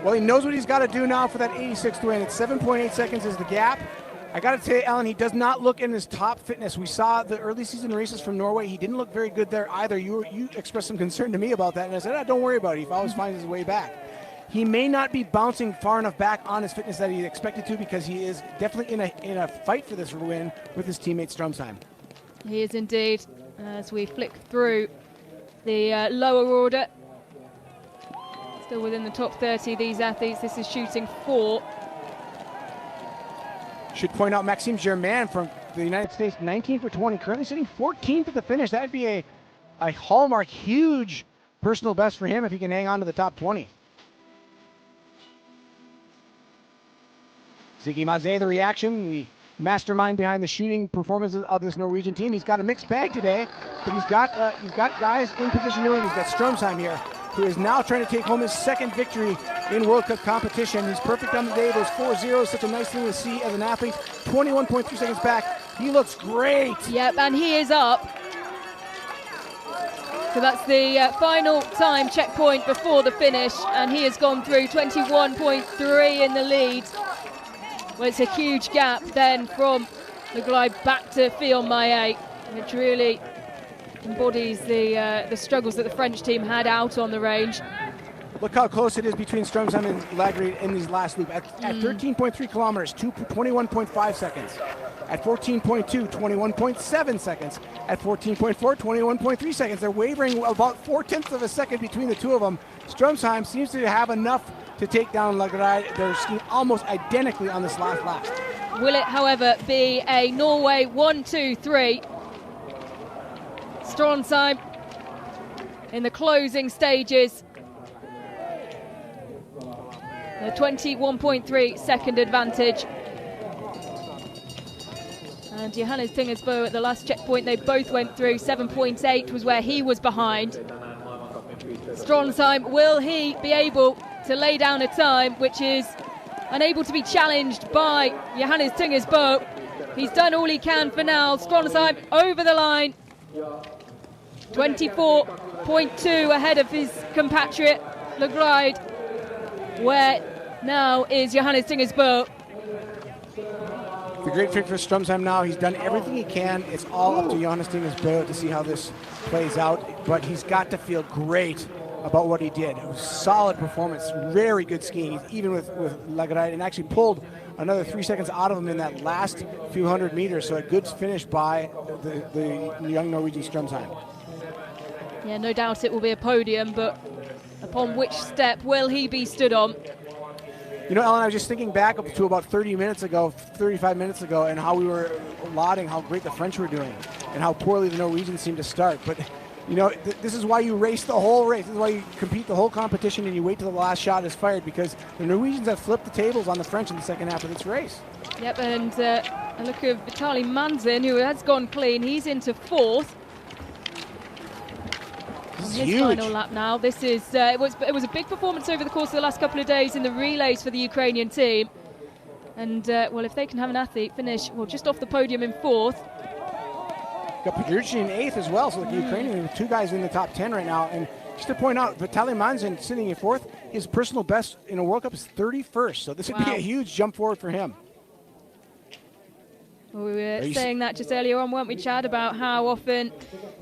Well, he knows what he's got to do now for that 86th win. It's 7.8 seconds is the gap. I got to tell you, Ellen, he does not look in his top fitness. We saw the early season races from Norway. He didn't look very good there either. You expressed some concern to me about that, and I said, don't worry about it. He always finds his way back. He may not be bouncing far enough back on his fitness that he expected to, because he is definitely in a fight for this win with his teammate Stroemsheim. He is indeed, as we flick through the lower order. Still within the top 30, these athletes. This is shooting 4. Should point out Maxime Germain from the United States, 19 for 20, currently sitting 14th at the finish. That'd be a hallmark, huge personal best for him if he can hang on to the top 20. Ziggy Mazet, the reaction, the mastermind behind the shooting performances of this Norwegian team. He's got a mixed bag today, but he's got guys in position to win. He's got Stroemsheim here, who is now trying to take home his second victory in World Cup competition. He's perfect on the day. Those 4 zeros, such a nice thing to see as an athlete. 21.3 seconds back. He looks great. Yep, and he is up. So that's the final time checkpoint before the finish, and he has gone through 21.3 in the lead. Well, it's a huge gap then from the glide back to Fillon-Maillet, which really embodies the struggles that the French team had out on the range. Look how close it is between Stroemsheim and Lagrade in these last loop. At 13.3 kilometers, 21.5 seconds. At 14.2, 21.7 seconds. At 14.4, 21.3 seconds. They're wavering about 0.4 of a second between the two of them. Stroemsheim seems to have enough to take down Lagrade. They're skiing almost identically on this last lap. Will it, however, be a Norway 1-2-3? Stroemsheim in the closing stages. A 21.3 second advantage. And Johannes Tingersbo at the last checkpoint they both went through. 7.8 was where he was behind. Stroemsheim, will he be able to lay down a time which is unable to be challenged by Johannes Tingersbo? He's done all he can for now. Stroemsheim over the line. 24.2 ahead of his compatriot Lagrade. Where now is Johannes Tingersbo. The great trick for Stroemsheim now, he's done everything he can. It's all up to Johannes Tingersbo to see how this plays out, but he's got to feel great about what he did. It was a solid performance, very good skiing, even with Lagrade, and actually pulled another 3 seconds out of him in that last few hundred meters, so a good finish by the young Norwegian Stroemsheim. Yeah, no doubt it will be a podium, but upon which step will he be stood on? You know, Ellen, I was just thinking back up to about 35 minutes ago, and how we were lauding how great the French were doing and how poorly the Norwegians seemed to start. But, you know, this is why you race the whole race. This is why you compete the whole competition and you wait till the last shot is fired, because the Norwegians have flipped the tables on the French in the second half of this race. Yep, and a look at Vitaly Manzin, who has gone clean. He's into 4th. His huge. Final lap now. This is it was a big performance over the course of the last couple of days in the relays for the Ukrainian team. And well, if they can have an athlete finish just off the podium in 4th. Got Pedrucci in 8th as well, so the Ukrainian, 2 guys in the top 10 right now. And just to point out, Vitaly Manzin sitting in 4th, his personal best in a World Cup is 31st, so this would be a huge jump forward for him. Well, we were saying that just earlier on, weren't we, Chad, about how often,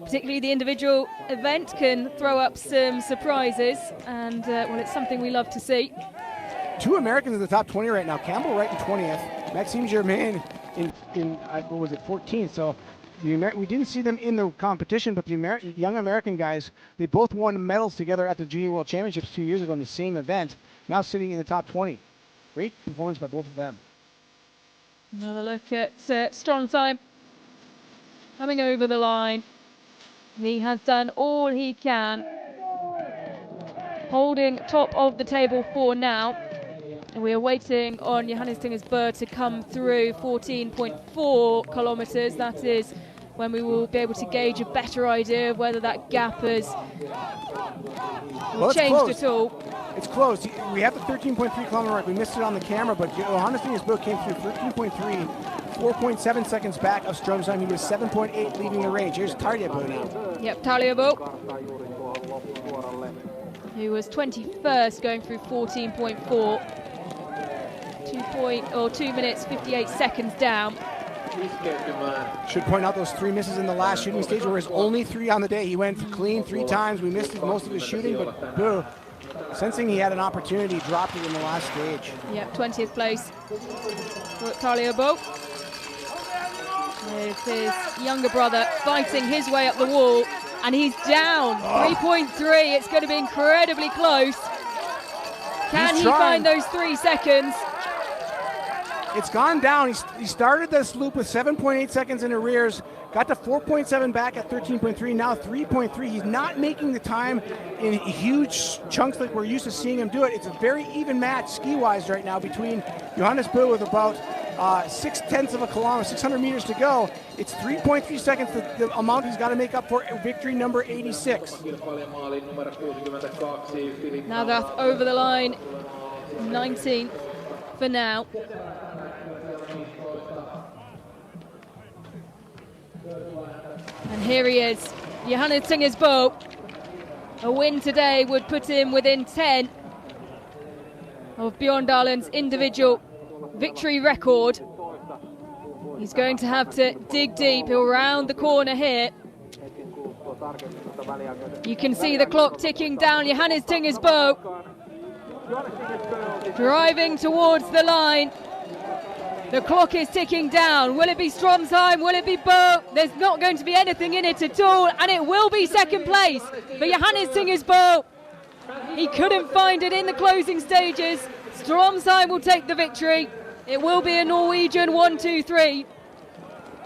particularly the individual event, can throw up some surprises, and well, it's something we love to see. 2 Americans in the top 20 right now. Campbell right in 20th, Maxime Germain in what was it, 14th. So we didn't see them in the competition, but the young American guys, they both won medals together at the Junior World Championships 2 years ago in the same event. Now sitting in the top 20. Great performance by both of them. Another look at Stroemsheim coming over the line. He has done all he can, holding top of the table for now. And we are waiting on Johannes Tingersbo to come through 14.4 kilometres. That is when we will be able to gauge a better idea of whether that gap has changed at all. It's close. We have the 13.3 kilometer mark. We missed it on the camera, but Johannes Tingersbo came through 13.3, 4.7 seconds back of Stroemsheim. He was 7.8 leaving the range. Here's Taljabo now. Yep, Taljabo. He was 21st going through 14.4. 2 minutes 58 seconds down. Should point out those 3 misses in the last shooting stage were his only 3 on the day. He went clean 3 times. We missed most of his shooting, but sensing he had an opportunity, dropped it in the last stage. Yep, 20th place for Kontiolahti. With his younger brother fighting his way up the wall, and he's down 3.3. It's going to be incredibly close. Can he find those 3 seconds? It's gone down. He started this loop with 7.8 seconds in arrears, got to 4.7 back at 13.3, now 3.3. He's not making the time in huge chunks like we're used to seeing him do it. It's a very even match ski-wise right now between Johannes Bö with about 6/10 of a kilometer, 600 meters to go. It's 3.3 seconds, the amount he's got to make up for victory number 86. Now that's over the line, 19th for now. And here he is, Johannes Bö. A win today would put him within 10 of Bjorndal's individual victory record. He's going to have to dig deep. He'll round the corner here. You can see the clock ticking down. Johannes Bö driving towards the line. The clock is ticking down. Will it be Stroemsheim? Will it be Bö? There's not going to be anything in it at all, and it will be second place for Johannes Bö. He couldn't find it in the closing stages. Stroemsheim will take the victory. It will be a Norwegian 1-2-3,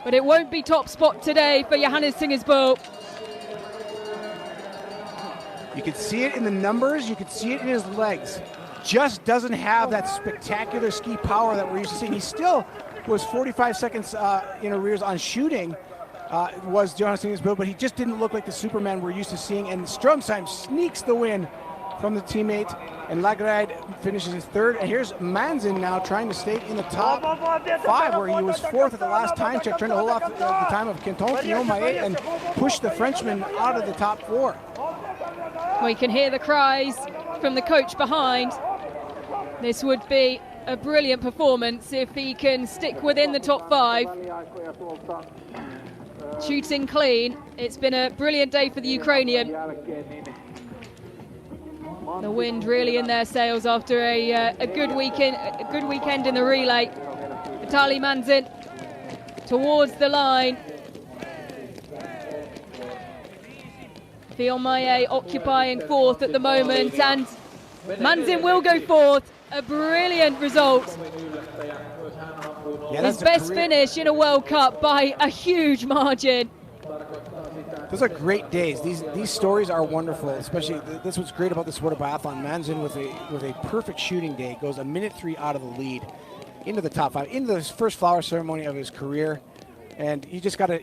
but it won't be top spot today for Johannes Bö. You can see it in the numbers, you can see it in his legs. Just doesn't have that spectacular ski power that we're used to seeing. He still was 45 seconds in arrears on shooting, was Johannes Bö, but he just didn't look like the Superman we're used to seeing. And Stroemsheim sneaks the win from the teammate, and Lagride finishes his 3rd. And here's Manzin now trying to stay in the top 5, where he was 4th at the last time check, trying to hold off the time of Kontiolahti and push the Frenchman out of the top 4. Well, you can hear the cries from the coach behind. This would be a brilliant performance if he can stick within the top 5. Shooting clean. It's been a brilliant day for the Ukrainian. The wind really in their sails after a good weekend in the relay. Vitaly Manzin towards the line. Fiolmaye occupying 4th at the moment, and Manzin will go 4th. A brilliant result. Yeah, his best finish in a World Cup by a huge margin. Those are great days. These stories are wonderful, especially this what's great about the sport of biathlon. Manzin with a perfect shooting day goes 1:03 out of the lead into the top 5, into his first flower ceremony of his career, and you gotta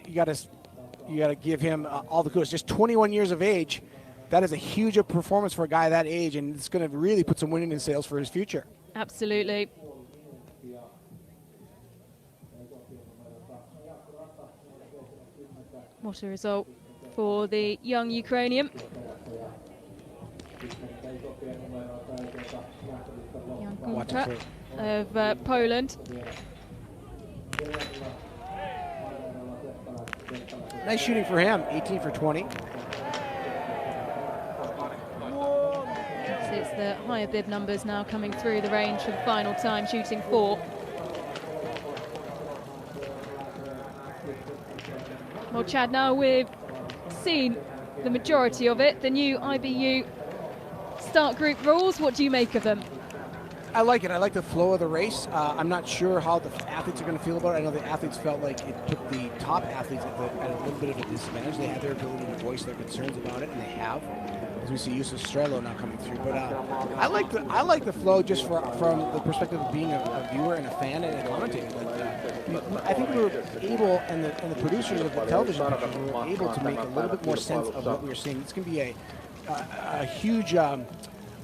give him all the kudos. Just 21 years of age. That is a huge performance for a guy that age, and it's going to really put some wind in his sails for his future. Absolutely. What a result for the young Ukrainian. Young Gunter of Poland. Nice shooting for him, 18 for 20. It's the higher bib numbers now coming through the range for the final time, shooting 4. Well, Chad, now we've seen the majority of it, the new IBU start group rules. What do you make of them? I like it. I like the flow of the race. I'm not sure how the athletes are going to feel about it. I know the athletes felt like it put the top athletes at a little bit of a disadvantage. They had their ability to voice their concerns about it, and they have. As we see Justus Strelo now coming through, but I like the flow just from the perspective of being a viewer and a fan and a commentator. I think we were able, and the producers of the television were able to make a little bit more sense of what we were seeing. It's going to be a huge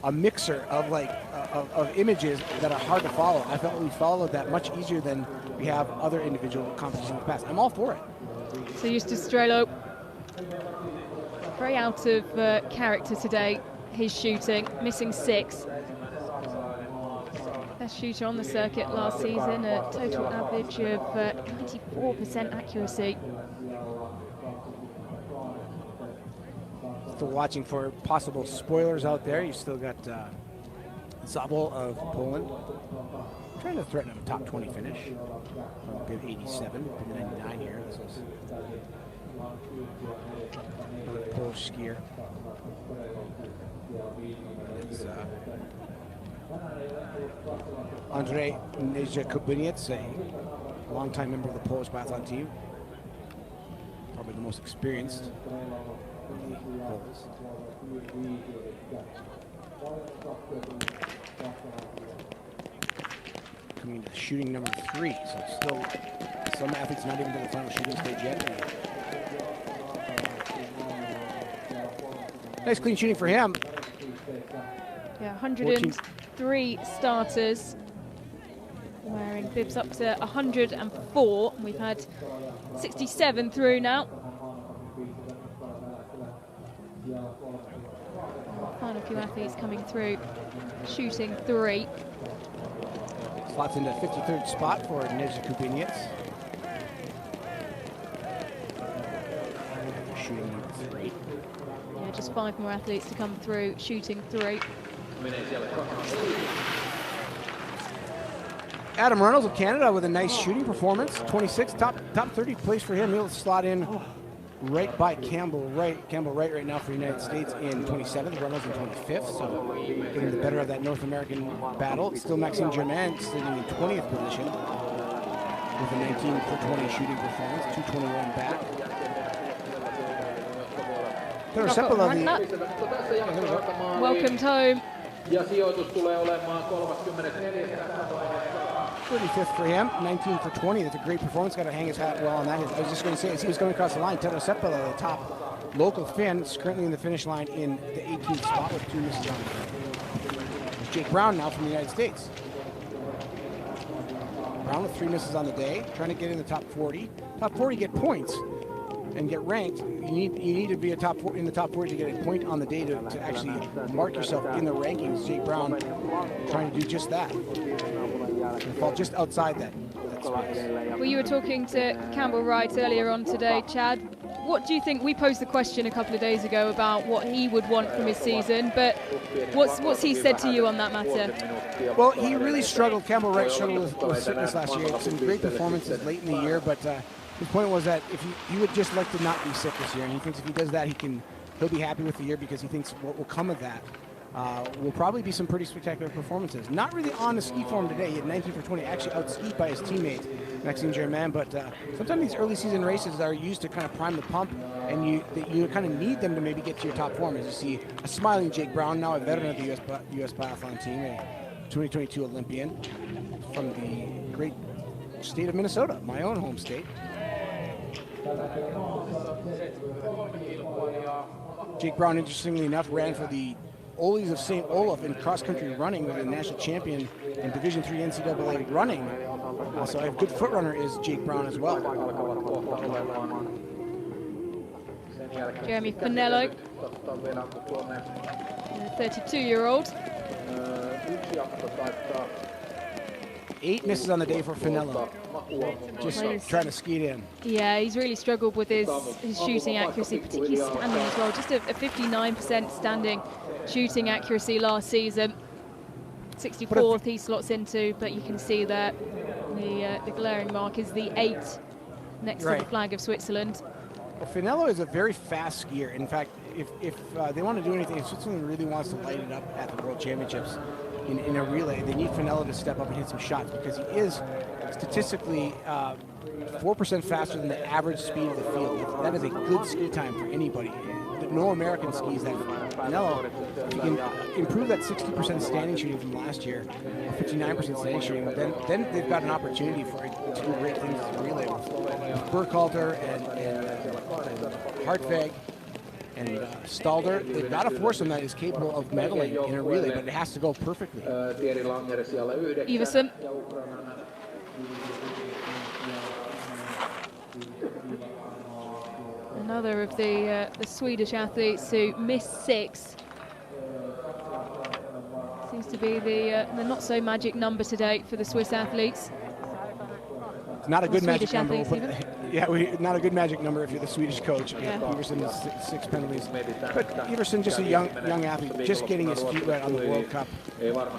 a mixer of images that are hard to follow. I felt we followed that much easier than we have other individual competitions in the past. I'm all for it. So Justus Strelo, very out of character today. His shooting, missing 6. best shooter on the circuit last season, a total average of 94% accuracy. Still watching for possible spoilers out there. You still got Zabel of Poland trying to threaten a top 20 finish. Good 87, good 99 here. This is another Polish skier. It's Endre a longtime member of the Polish biathlon team. Probably the most experienced of the Poles. Coming to shooting number 3, so still some athletes not even to the final shooting stage yet. Nice clean shooting for him. Yeah, 103 starters, wearing bibs up to 104. We've had 67 through now. Final few athletes coming through, shooting 3. Slots into 53rd spot for Nezha Kubinets. Shooting number 3. Yeah, just 5 more athletes to come through, shooting 3. Adam Reynolds of Canada with a nice shooting performance. 26, top 30 place for him. He'll slot in right by Campbell Wright. Campbell Wright right now for the United States in 27th, Reynolds in 25th, so getting the better of that North American battle. Still Maxime Germain sitting in 20th position with a 19 for 20 shooting performance, 221 back. Welcomed home. 35th for him, 19 for 20. That's a great performance. Got to hang his hat well on that. I was just going to say, as he was going across the line, Tero Seppälä, the top local Finn, is currently in the finish line in the 18th spot with 2 misses on it. Jake Brown now from the United States. Brown with 3 misses on the day, trying to get in the top 40. Top 40 get points and get ranked. You need to be in the top 40 to get a point on the day to actually mark yourself in the rankings. Jake Brown trying to do just that. And fall just outside that space. Well, you were talking to Campbell Wright earlier on today, Chad. What do you think? We posed the question a couple of days ago about what he would want from his season, but what's he said to you on that matter? Well, he really struggled. Campbell Wright struggled with fitness last year. He had some great performances late in the year, but his point was that if he would just like to not be sick this year, and he thinks if he does that, he'll be happy with the year, because he thinks what will come of that will probably be some pretty spectacular performances. Not really on the ski form today. He had 19 for 20, actually out-skied by his teammate, Maxime Germain, but sometimes these early season races are used to kind of prime the pump, and you kind of need them to maybe get to your top form. As you see a smiling Jake Brown, now a veteran of the U.S. Biathlon team, a 2022 Olympian from the great state of Minnesota, my own home state. Jake Brown, interestingly enough, ran for the Oles of St. Olaf in cross-country running, with a national champion in Division III NCAA running. So a good foot runner is Jake Brown as well. Jeremy Finello, the 32-year-old. 8 misses on the day for Finello. Just trying to ski it in. Yeah, he's really struggled with his shooting accuracy, particularly standing as well. Just a 59% standing shooting accuracy last season. 64th he slots into, but you can see that the glaring mark is the 8 next to the flag of Switzerland. Well, Finello is a very fast skier. In fact, if they want to do anything, if Switzerland really wants to light it up at the World Championships in a relay, they need Finello to step up and hit some shots, because he is statistically 4% faster than the average speed of the field. That is a good ski time for anybody. No American skis that. Finello, if you can improve that 60% standing shooting from last year, or 59% standing shooting, then they've got an opportunity to do great things as a relay with Burkhalter and Hartweg and Stalder. They've got a foursome that is capable of medaling in a relay, but it has to go perfectly. Iversen. Another of the Swedish athletes who missed 6. See Seems to be the not so magic number today for the Swiss athletes. Not a good magic Swedish number. athletes Not a good magic number if you're the Swedish coach. Yeah. Everson has 6 penalties. But Everson, just a young athlete, just getting his feet wet on the World Cup.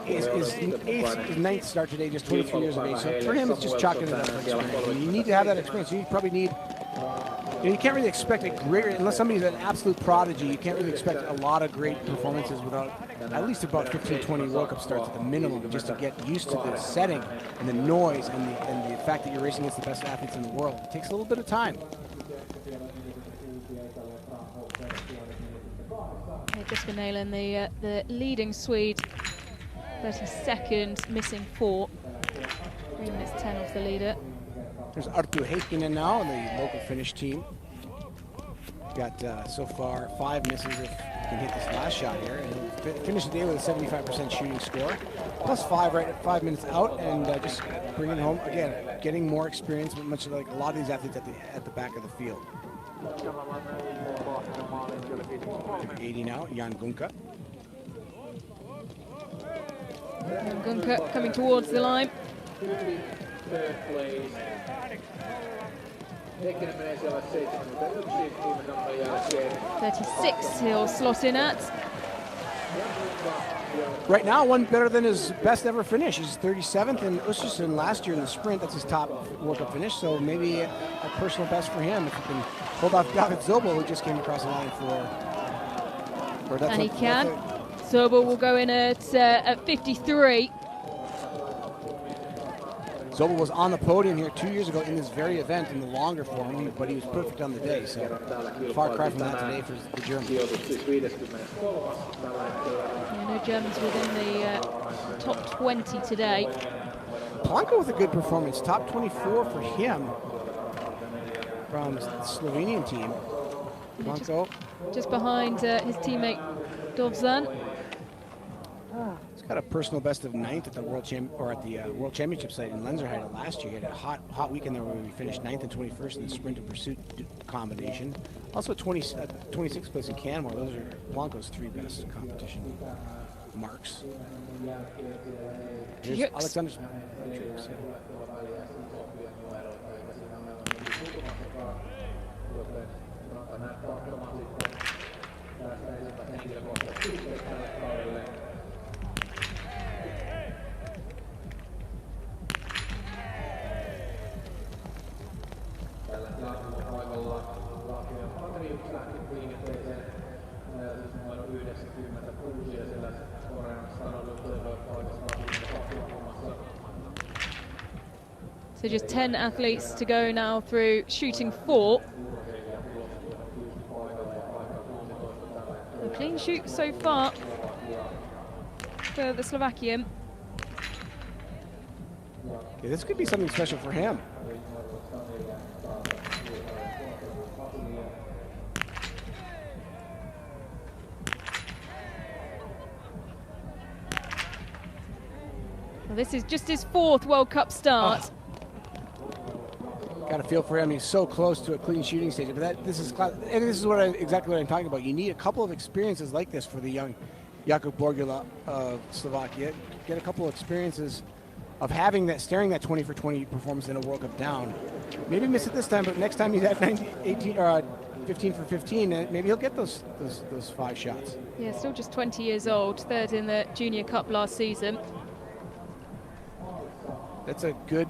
His 9th start today, just 23 years of age. So for him, it's just chalking it up for experience. And you need to have that experience. You probably need. You can't really expect a great, unless somebody's an absolute prodigy, you can't really expect a lot of great performances without at least about 15, 20 World Cup starts at the minimum, just to get used to the setting and the noise and the fact that you're racing against the best athletes in the world. It takes a little bit of time. Yeah, just for nailing the leading Swede, 32nd, missing 4. 3 minutes 10 off the leader. There's Arttu Heikkinen now, the local Finnish team. Got so far 5 misses if he can hit this last shot here. And he'll finish the day with a 75% shooting score. Plus 5 right at 5 minutes out, and just bringing it home, again, getting more experience, much like a lot of these athletes at the back of the field. 80 now, Jan Gunka. And Gunka coming towards the line. 36 he'll slot in at. Right now, one better than his best ever finish. He's 37th, and Östersund last year in the sprint, that's his top World Cup finish, so maybe a personal best for him if he can hold off David Zobel, who just came across the line for that. And he can. Zobel will go in at 53. Zobel was on the podium here 2 years ago in this very event in the longer form, but he was perfect on the day, so far cry from that today for the Germans. Yeah, no Germans within the top 20 today. Planko with a good performance, top 24 for him from the Slovenian team. Planko. Just behind his teammate Dovzan. He's got a personal best of 9th at the World Championship site in Lenzerheide last year. He had a hot weekend there where we finished 9th and 21st in the sprint and pursuit combination. Also 26th place in Canmore. Those are Planko's 3 best competition marks. Here's Alexander. So just 10 athletes to go now through shooting 4. A clean shoot so far for the Slovakian. Yeah, this could be something special for him. Well, this is just his 4th World Cup start. Got a feel for him. He's so close to a clean shooting stage. But this is exactly what I'm talking about. You need a couple of experiences like this for the young Jakub Borgula of Slovakia. Get a couple of experiences of having that, staring that 20 for 20 performance in a World Cup down. Maybe miss it this time, but next time he's at 15 for 15, maybe he'll get those 5 shots. Yeah, still just 20 years old, 3rd in the Junior Cup last season. That's a good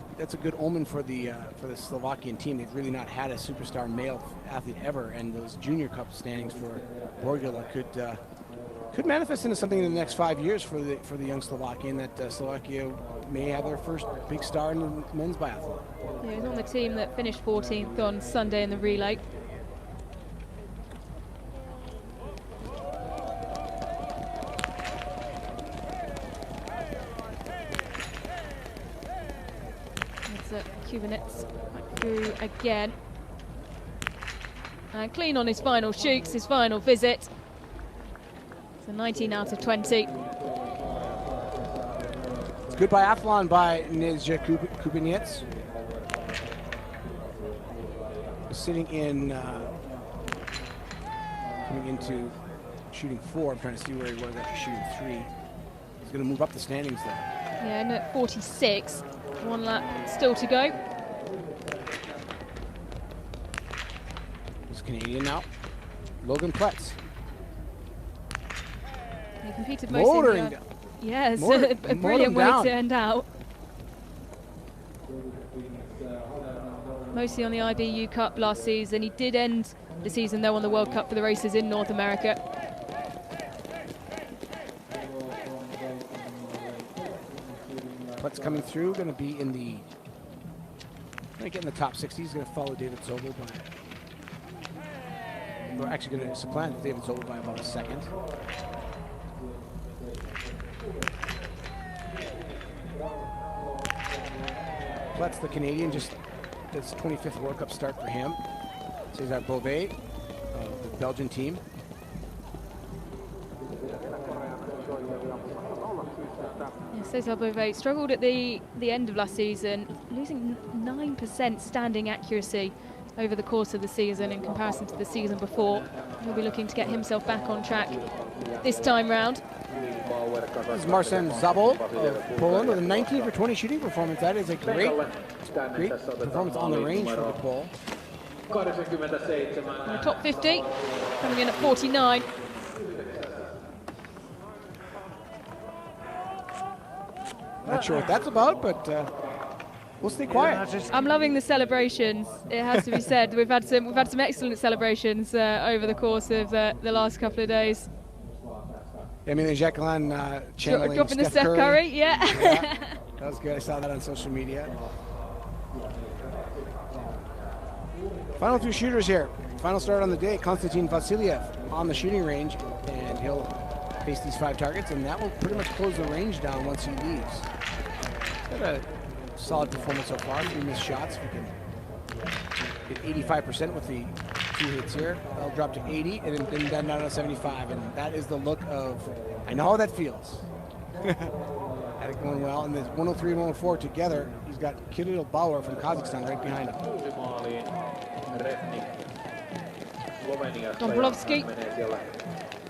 omen for the Slovakian team. They've really not had a superstar male athlete ever, and those Junior Cup standings for Borgula could manifest into something in the next 5 years for the young Slovakian, that Slovakia may have their first big star in the men's biathlon. Yeah, he's on the team that finished 14th on Sunday in the relay. Kubanets back through again. And clean on his final shoots, his final visit. So 19 out of 20. Good biathlon by Nezja Kubanets. Sitting in, coming into shooting 4. I'm trying to see where he was after shooting 3. He's going to move up the standings there. Yeah, and at 46, 1 lap still to go. He's Canadian now. Logan Pletz. He competed mostly in the, yes, a brilliant way to end out. Mostly on the IBU Cup last season. He did end the season though on the World Cup for the races in North America. What's coming through, going to be in the, going to get in the top 60. He's going to follow David Zobel by, we're actually going to supplant David Zobel by about a second. Pletz, the Canadian, just that's 25th World Cup start for him. César Beauvais of the Belgian team. César Beauvais struggled at the end of last season, losing 9% standing accuracy over the course of the season in comparison to the season before. He'll be looking to get himself back on track this time round. This is Marcin Zabel of Poland with a 19 for 20 shooting performance. That is a great performance on the range for the Pole. Top 50, coming in at 49. Not sure what that's about, but we'll stay quiet. I'm loving the celebrations. It has to be said. We've had some excellent celebrations over the course of the last couple of days. I mean, Jacqueline channeling dropping the Steph Curry. Curry, yeah. That was good. I saw that on social media. Final 2 shooters here. Final start on the day. Konstantin Vasiliev on the shooting range, and he'll face these 5 targets, and that will pretty much close the range down once he leaves. Got a solid performance so far. 3 missed shots. We can get 85% with the 2 hits here. That'll drop to 80 and then down to 75, and that is the look of, I know how that feels. Had it going well, and there's 103 and 104 together. He's got Kirill Bauer from Kazakhstan right behind him. Dombolovski.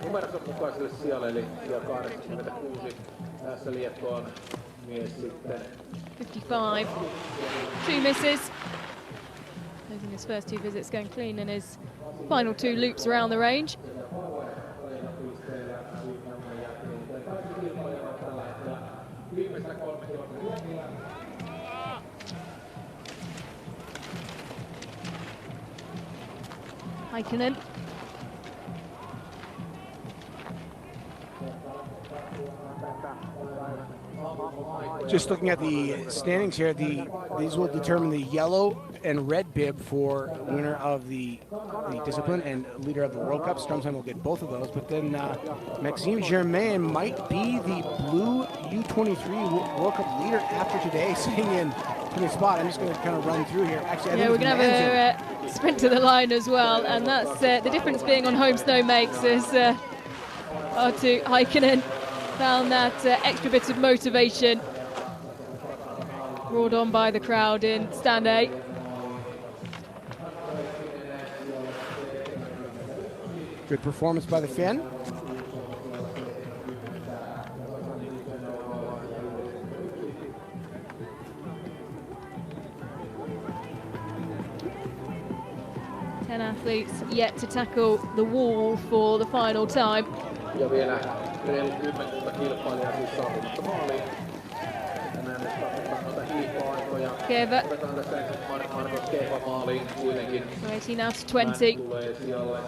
Numeronsa mukaiselle sijalle, eli 86 tässä Liettuan mies sitten. 55, 2 misses. Losing his first 2 visits, going clean in his final 2 loops around the range. Heikkinen. Just looking at the standings here, these will determine the yellow and red bib for winner of the discipline and leader of the World Cup. Stroemsheim will get both of those, but then Maxime Germain might be the blue U23 World Cup leader after today, sitting in the spot. I'm just going to kind of run through here. Actually, yeah, we're going to have a sprint to the line as well, and that's the difference being on home snow makes is Arttu Heikkinen found that extra bit of motivation roared on by the crowd in stand A. Good performance by the Finn. Ten athletes yet to tackle the wall for the final time. Ja vielä reilu 10 kilpailijaa siis saavumatta maaliin. Tänään nyt katsotaan noita hiihtoaikoja. Keva. Otetaan tässä Marcos Keva maaliin kuitenkin. 18 out of 20. Tulee sijalle.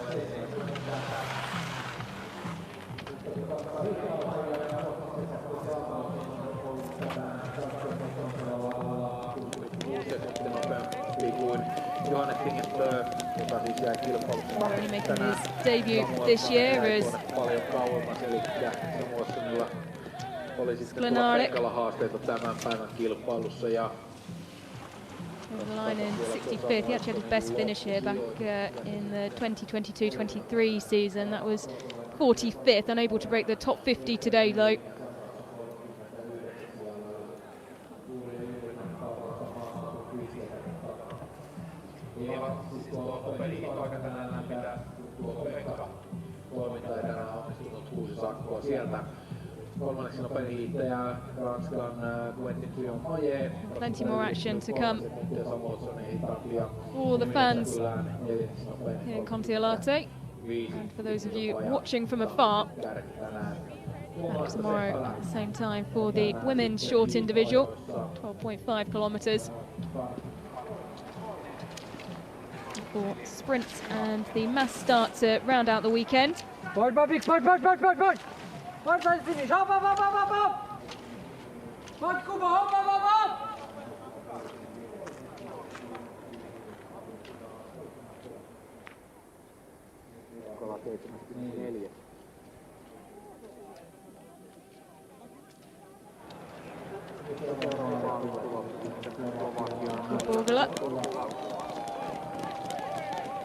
Only making his debut this year as Sklenarik. Over the line in 65th. He actually had his best finish here back in the 2022-23 season. That was 45th, unable to break the top 50 today though. Plenty more action to come for the fans here in Kontiolahti. And for those of you watching from afar, back tomorrow at the same time for the women's short individual, 12.5 kilometres. For sprints and the mass start to round out the weekend.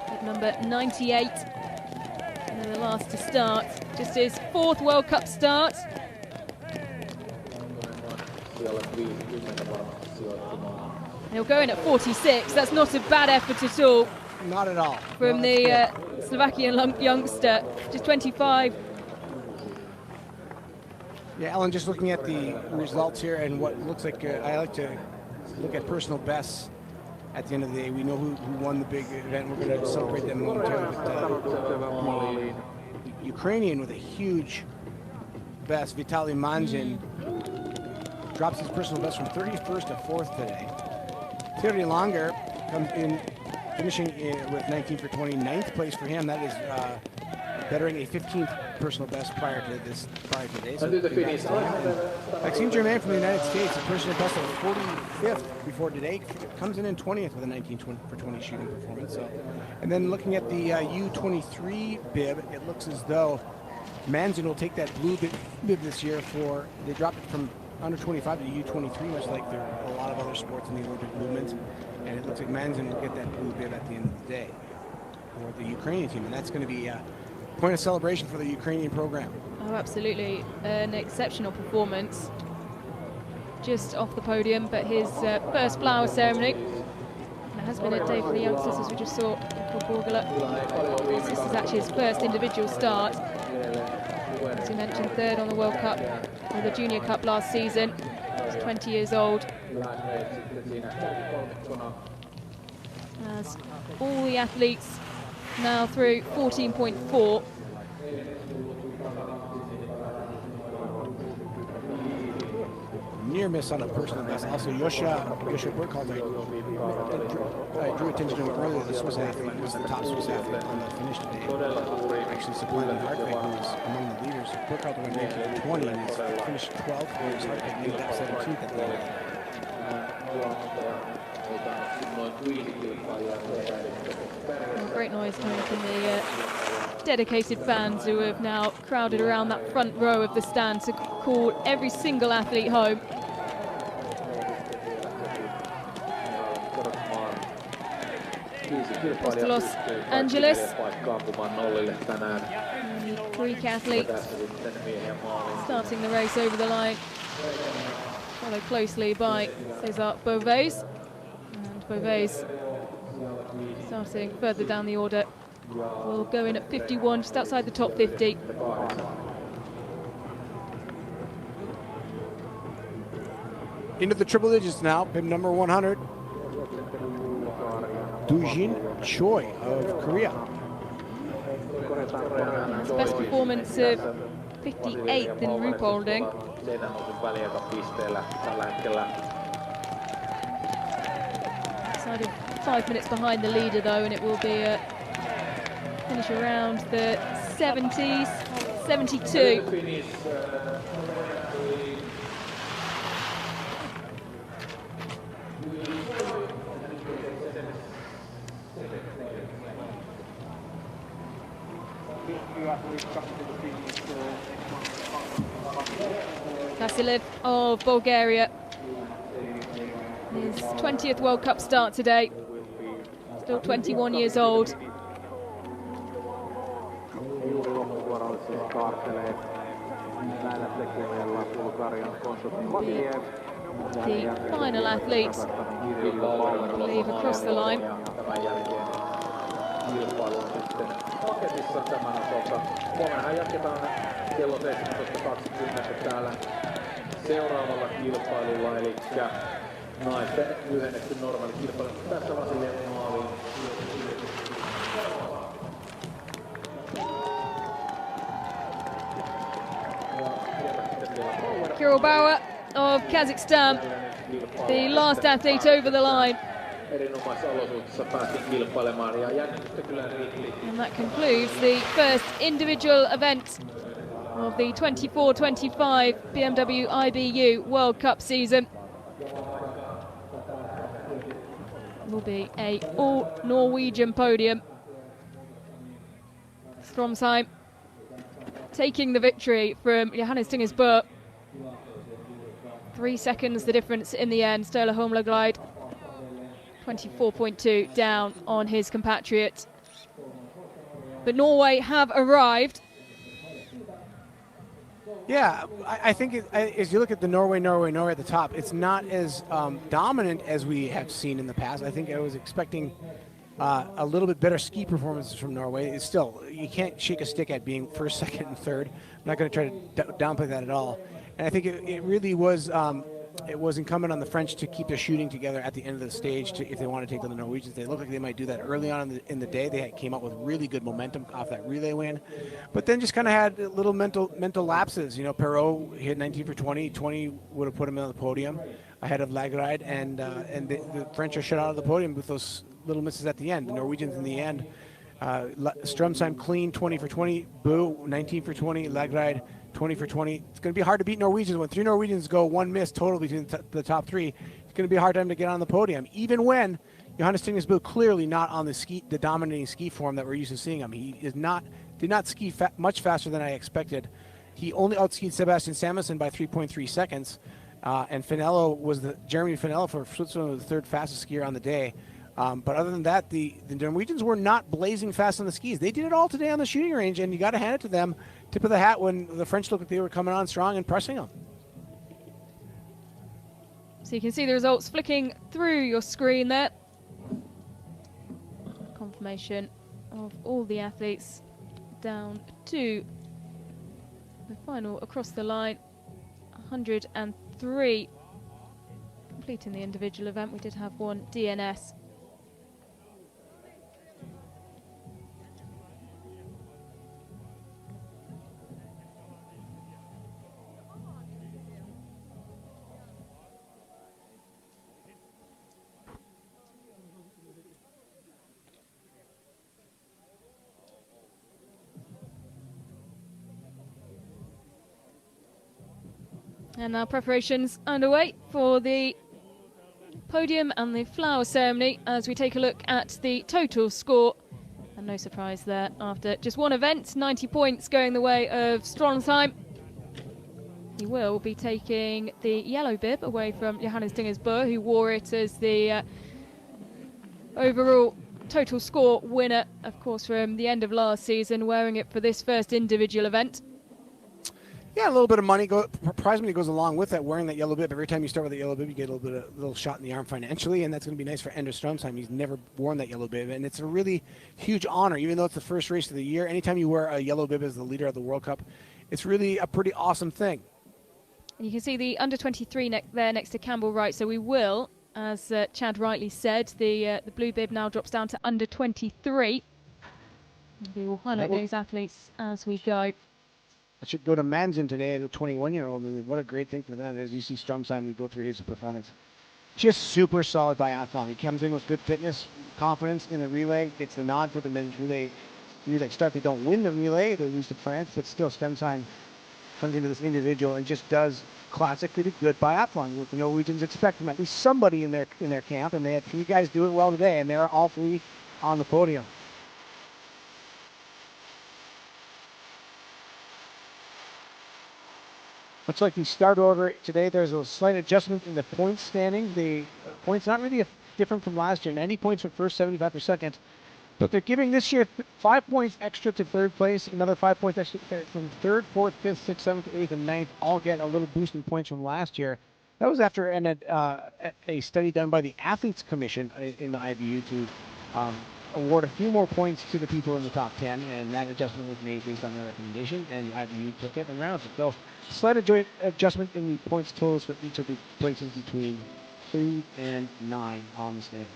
At number 98, and the last to start, just his 4th World Cup start. He'll go in at 46. That's not a bad effort at all. Not at all. From the Slovakian youngster, just 25. Yeah, Ellen, just looking at the results here and what looks like, I like to look at personal bests at the end of the day. We know who won the big event. We're going to celebrate them momentarily. But, Ukrainian with a huge best, Vitaly Manzhin, drops his personal best from 31st to 4th today. Thierry Langer comes in, finishing with 19 for 20, 9th place for him. That is bettering a 15th personal best prior to today. So Maxime Germain from the United States, a personal best of 45th before today, comes in 20th with a 19 for 20 shooting performance. So, and then looking at the U23 bib, it looks as though Manzhin will take that blue bib this year they dropped it from under 25 to U23, much like there are a lot of other sports in the Olympic movement. And it looks like Manzhin will get that blue bib at the end of the day for the Ukrainian team. And that's going to be a point of celebration for the Ukrainian program. Oh, absolutely. An exceptional performance. Just off the podium, but his first flower ceremony. It has been a day for the youngsters, as we just saw. This is actually his first individual start. As you mentioned, 3rd on the World Cup or the Junior Cup last season. He's 20 years old. As all the athletes now through 14.4. Near miss on a personal best. Also, Yosha Burkhalter, I drew attention to him earlier. The Swiss athlete was the top Swiss athlete on the finish today. Actually, supplanted Hartwig, who was among the leaders. Burkhalter went 19-20 and he's finished 12th, whereas Hartwig ended up 17th at the end. Great noise coming from the dedicated fans who have now crowded around that front row of the stand to call every single athlete home. Los Angeles, Greek athletes starting the race over the line, followed closely by Cesar Beauvais, and Beauvais starting further down the order will go in at 51, just outside the top 50. Into the triple digits now, bib number 100. Dujin Choi of Korea. His best performance of 58th in Ruhpolding. Decided 5 minutes behind the leader though, and it will be a finish around the 70s, 72. Vasilev of Bulgaria. His 20th World Cup start today. Still 21 years old. The final athlete, I believe, across the line. paketissa tämän osalta. Huomenna jatketaan kello 17.20 täällä seuraavalla kilpailulla, eli naisten lyhennetty normaali kilpailu. Tässä Vasille maaliin. Kirill Bauer of Kazakhstan, the last athlete over the line. And that concludes the first individual event of the 24-25 BMW IBU World Cup season. It will be a all-Norwegian podium. Stroemsheim taking the victory from Johannes Tingersbø. 3 seconds the difference in the end. Sturla Holmlaglide 24.2 down on his compatriot. But Norway have arrived. Yeah, I think as you look at the Norway at the top, it's not as dominant as we have seen in the past. I think I was expecting a little bit better ski performances from Norway. It's still, you can't shake a stick at being first, second, and third. I'm not going to try to downplay that at all. And I think it really was it was incumbent on the French to keep their shooting together at the end of the stage if they want to take on the Norwegians. They looked like they might do that early on in the day. They came out with really good momentum off that relay win, but then just kind of had little mental lapses. You know, Perrault hit 19 for 20. 20 would have put him on the podium ahead of Lagride, and the French are shut out of the podium with those little misses at the end. The Norwegians in the end, Stroemsheim clean 20 for 20, Boo 19 for 20, Lagride 20 for 20. It's going to be hard to beat Norwegians when 3 Norwegians go 1 miss total between the top 3. It's going to be a hard time to get on the podium, even when Johannes Tingersbø clearly not on the dominating ski form that we're used to seeing him. He did not ski much faster than I expected. He only outskied Sebastian Samuelsson by 3.3 seconds, and Jeremy Finello for Switzerland was the 3rd fastest skier on the day. But other than that, the Norwegians were not blazing fast on the skis. They did it all today on the shooting range, and you got to hand it to them. Tip of the hat when the French looked like they were coming on strong and pressing them. So you can see the results flicking through your screen there. Confirmation of all the athletes down to the final across the line. 103 completing the individual event. We did have one DNS. And now preparations underway for the podium and the flower ceremony as we take a look at the total score. And no surprise there, after just one event, 90 points going the way of Stroemsheim. He will be taking the yellow bib away from Johannes Tingersbø, who wore it as the overall total score winner, of course, from the end of last season, wearing it for this first individual event. Yeah, a little bit of money prize money goes along with that. Wearing that yellow bib, every time you start with a yellow bib, you get a little shot in the arm financially, and that's going to be nice for Endre Stroemsheim. He's never worn that yellow bib, and it's a really huge honor, even though it's the first race of the year. Anytime you wear a yellow bib as the leader of the World Cup, it's really a pretty awesome thing. And you can see the under 23 there next to Campbell Wright. So we will, as Chad rightly said, the blue bib now drops down to under 23. We will highlight those athletes as we go. I should go to Manzin today, the 21-year-old. What a great thing for them as you see Stroemsheim go through his performance. Just super solid biathlon. He comes in with good fitness, confidence in the relay. It's the nod for the men's relay start. They don't win the relay, they lose to France, but still Stroemsheim comes into this individual and just does classically good biathlon. What the Norwegians expect from at least somebody in their camp, and they had 3 guys do it well today, and they're all 3 on the podium. Looks like the start order today, there's a slight adjustment in the points standing. The points not really different from last year. 90 points for first, 75 for second. But they're giving this year 5 points extra to third place, another 5 points extra from third, fourth, fifth, sixth, seventh, eighth, and ninth, all get a little boost in points from last year. That was after a study done by the Athletes Commission in the IBU to award a few more points to the people in the top 10, and that adjustment was made based on their recommendation, and you took it and rounded it. So slight adjustment in the points totals for each of the places between 3 and 9 on the standings.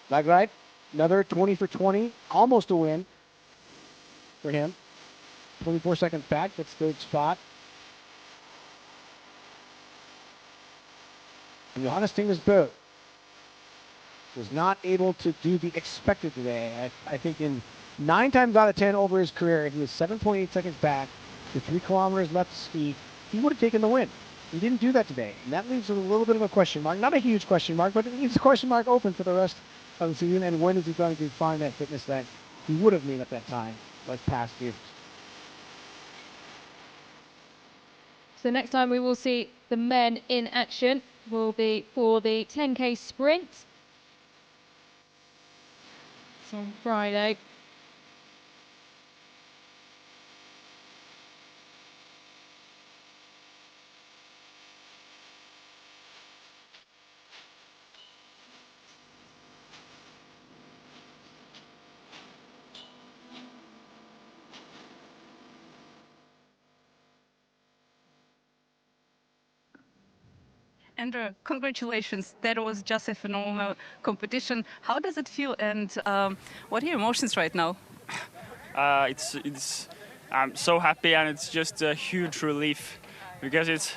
Laglide, another 20 for 20, almost a win for him. 24 seconds back, that's third spot. And Johannes Tinger's boat was not able to do the expected today. I think in 9 times out of 10 over his career, he was 7.8 seconds back with 3 kilometers left to speed. He would have taken the win. He didn't do that today. And that leaves a little bit of a question mark. Not a huge question mark, but it leaves a question mark open for the rest of the season. And when is he going to find that fitness that he would have made at that time, like past years? So next time we will see the men in action will be for the 10K sprint. It's on Friday. Endre, congratulations. That was just a phenomenal competition. How does it feel, and what are your emotions right now? I'm so happy, and it's just a huge relief because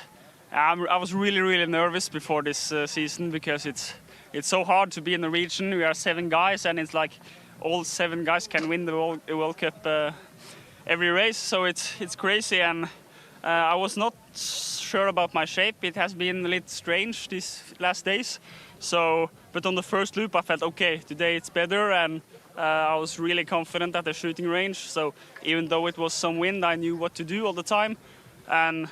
I was really nervous before this season because it's so hard to be in the region. We are 7 guys, and it's like all 7 guys can win the World Cup every race, so it's crazy. And I was not sure about my shape. It has been a little strange these last days. But on the first loop, I felt okay. Today it's better, and I was really confident at the shooting range. So even though it was some wind, I knew what to do all the time, and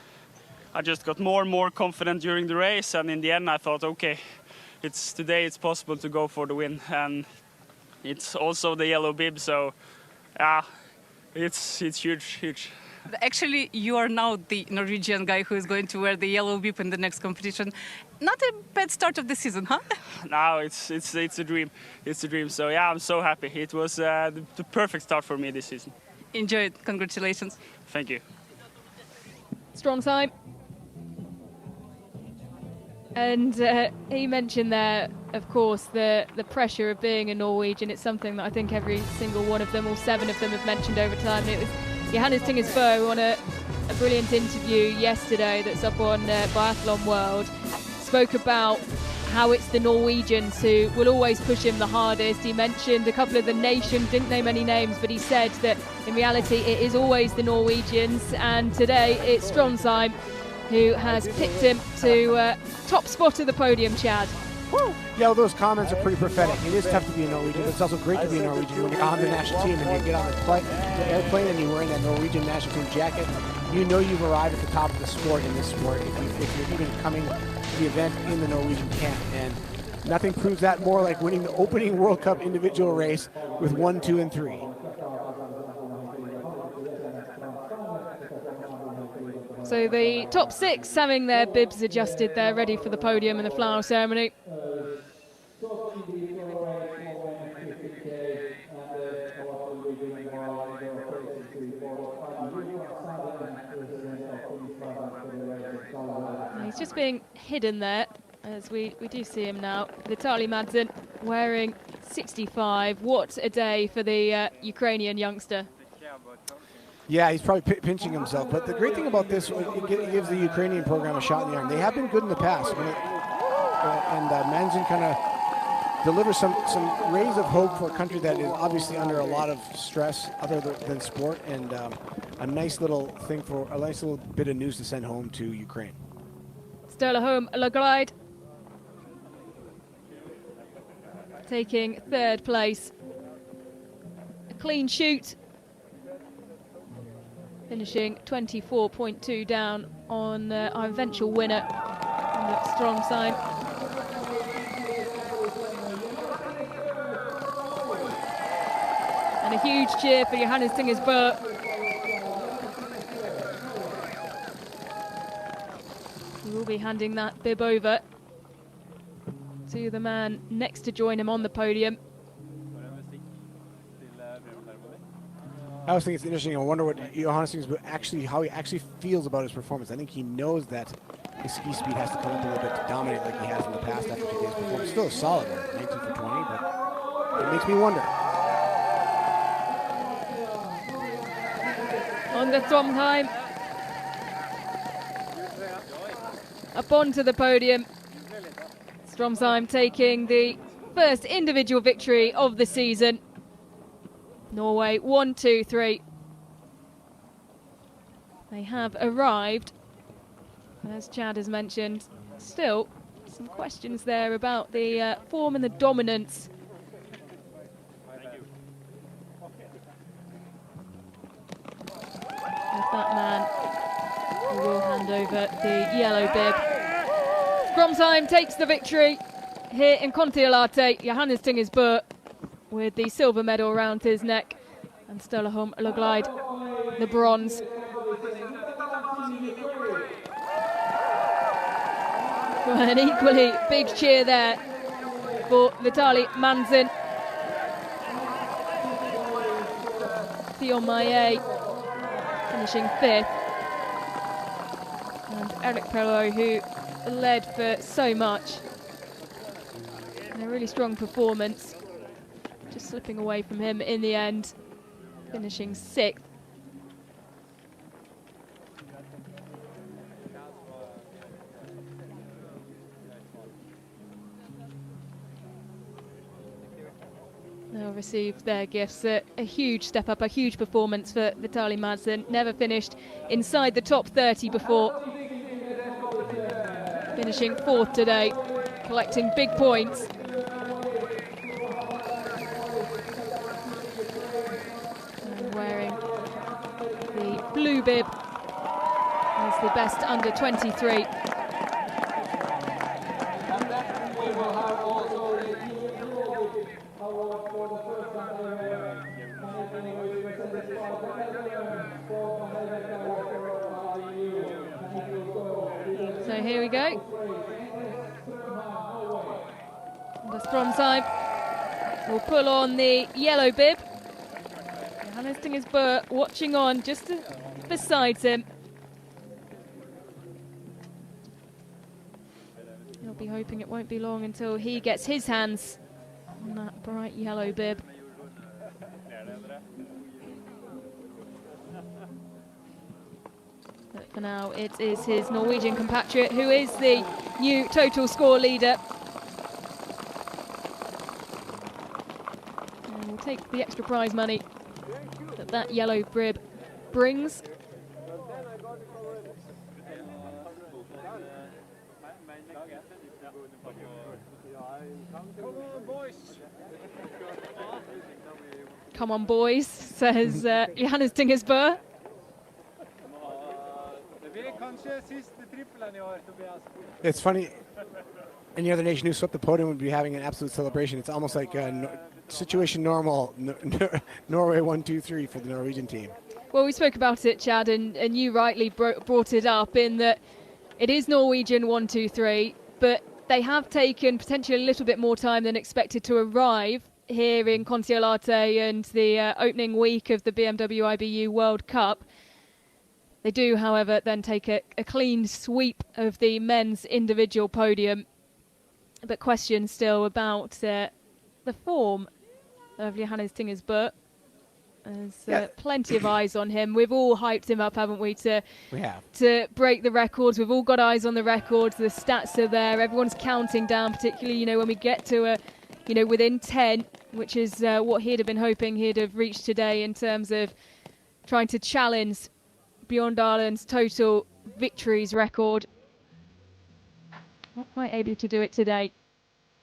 I just got more and more confident during the race. And in the end, I thought, okay, today it's possible to go for the win, and it's also the yellow bib. So it's huge. Actually, you are now the Norwegian guy who is going to wear the yellow bib in the next competition. Not a bad start of the season, huh? No, it's a dream. It's a dream. So yeah, I'm so happy. It was the perfect start for me this season. Enjoy it. Congratulations. Thank you. Stroemsheim. And he mentioned there, of course, the pressure of being a Norwegian. It's something that I think every single one of them, all 7 of them, have mentioned over time. And it was Johannes Tinger's bow on a brilliant interview yesterday that's up on Biathlon World. Spoke about how it's the Norwegians who will always push him the hardest. He mentioned a couple of the nations, didn't name any names, but he said that in reality it is always the Norwegians, and today it's Stroemsheim who has picked him to top spot of the podium, Chad. Woo. Yeah, well, those comments are pretty prophetic. It is tough to be a Norwegian, but it's also great to be a Norwegian. When you're on the national team and you get on the airplane and you're wearing that Norwegian national team jacket, you know you've arrived at the top of the sport in this sport if you're even coming to the event in the Norwegian camp. And nothing proves that more like winning the opening World Cup individual race with 1, 2, and 3. So the top 6 having their bibs adjusted, they're ready for the podium and the flower ceremony. He's just being hidden there, as we do see him now. Vitaly Madsen wearing 65. What a day for the Ukrainian youngster. Yeah, he's probably pinching himself. But the great thing about this, it gives the Ukrainian program a shot in the arm. They have been good in the past. And Madsen kind of delivers some rays of hope for a country that is obviously under a lot of stress other than sport. And a nice little bit of news to send home to Ukraine. Stroemsheim Laglide taking 3rd place. A clean shoot, finishing 24.2 down on our eventual winner, Stroemsheim. And a huge cheer for Johannes Tinger's boat, who We'll be handing that bib over to the man next to join him on the podium. I was thinking it's interesting. I wonder what Johannes thinks, but how he actually feels about his performance. I think he knows that his ski speed has to come up a little bit to dominate like he has in the past after today's performance. Still a solid one, 19 for 20, but it makes me wonder. On the Stroemsheim. Up onto the podium. Stroemsheim taking the first individual victory of the season. Norway 1, 2, 3. They have arrived, as Chad has mentioned. Still some questions there about the form and the dominance. Of that man who will hand over the yellow bib. Stroemsheim takes the victory here in Kontiolahti. Johannes Tingersbø with the silver medal around his neck, and Stella Holm Løgleid the bronze. Well, an equally big cheer there for Vitaly Manzin. Theon Maillet finishing 5th. And Eric Perrault, who led for so much. And a really strong performance. Just slipping away from him in the end, finishing 6th. They'll receive their gifts. A huge step up, a huge performance for Vitaly Manzin. Never finished inside the top 30 before. Finishing 4th today, collecting big points. The blue bib as the best under 23. So here we go. The Stroemsheim will pull on the yellow bib. Johannes Tingersbø watching on just beside him. He'll be hoping it won't be long until he gets his hands on that bright yellow bib. But for now, it is his Norwegian compatriot who is the new total score leader. And we'll take the extra prize money that yellow bib brings. Come on, boys, says Johannes Tingersbø. It's funny, any other nation who swept the podium would be having an absolute celebration. It's almost like situation normal, Norway 1, 2, 3 for the Norwegian team. Well, we spoke about it, Chad, and you rightly brought it up in that it is Norwegian 1, 2, 3, but they have taken potentially a little bit more time than expected to arrive here in Kontiolahti and the opening week of the BMW IBU World Cup. They do, however, then take a clean sweep of the men's individual podium. But questions still about the form of Johannes Tingersbø. There's plenty of eyes on him. We've all hyped him up, haven't we, to break the records. We've all got eyes on the records. The stats are there. Everyone's counting down, particularly, when we get to within 10, which is what he'd have been hoping he'd have reached today in terms of trying to challenge Bjorn Dahlen's total victories record. Not quite able to do it today.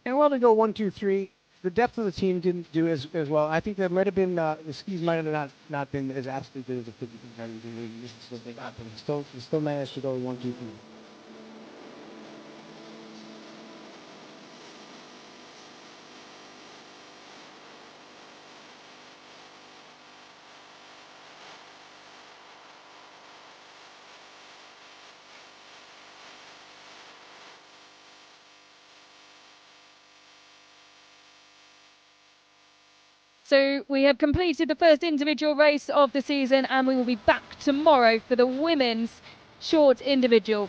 And while they go 1, 2, 3, the depth of the team didn't do as well. I think there might have been the skis might have not been as absolutely good as the 50. Still managed to go 1, 2, 3. So we have completed the first individual race of the season, and we will be back tomorrow for the women's short individual.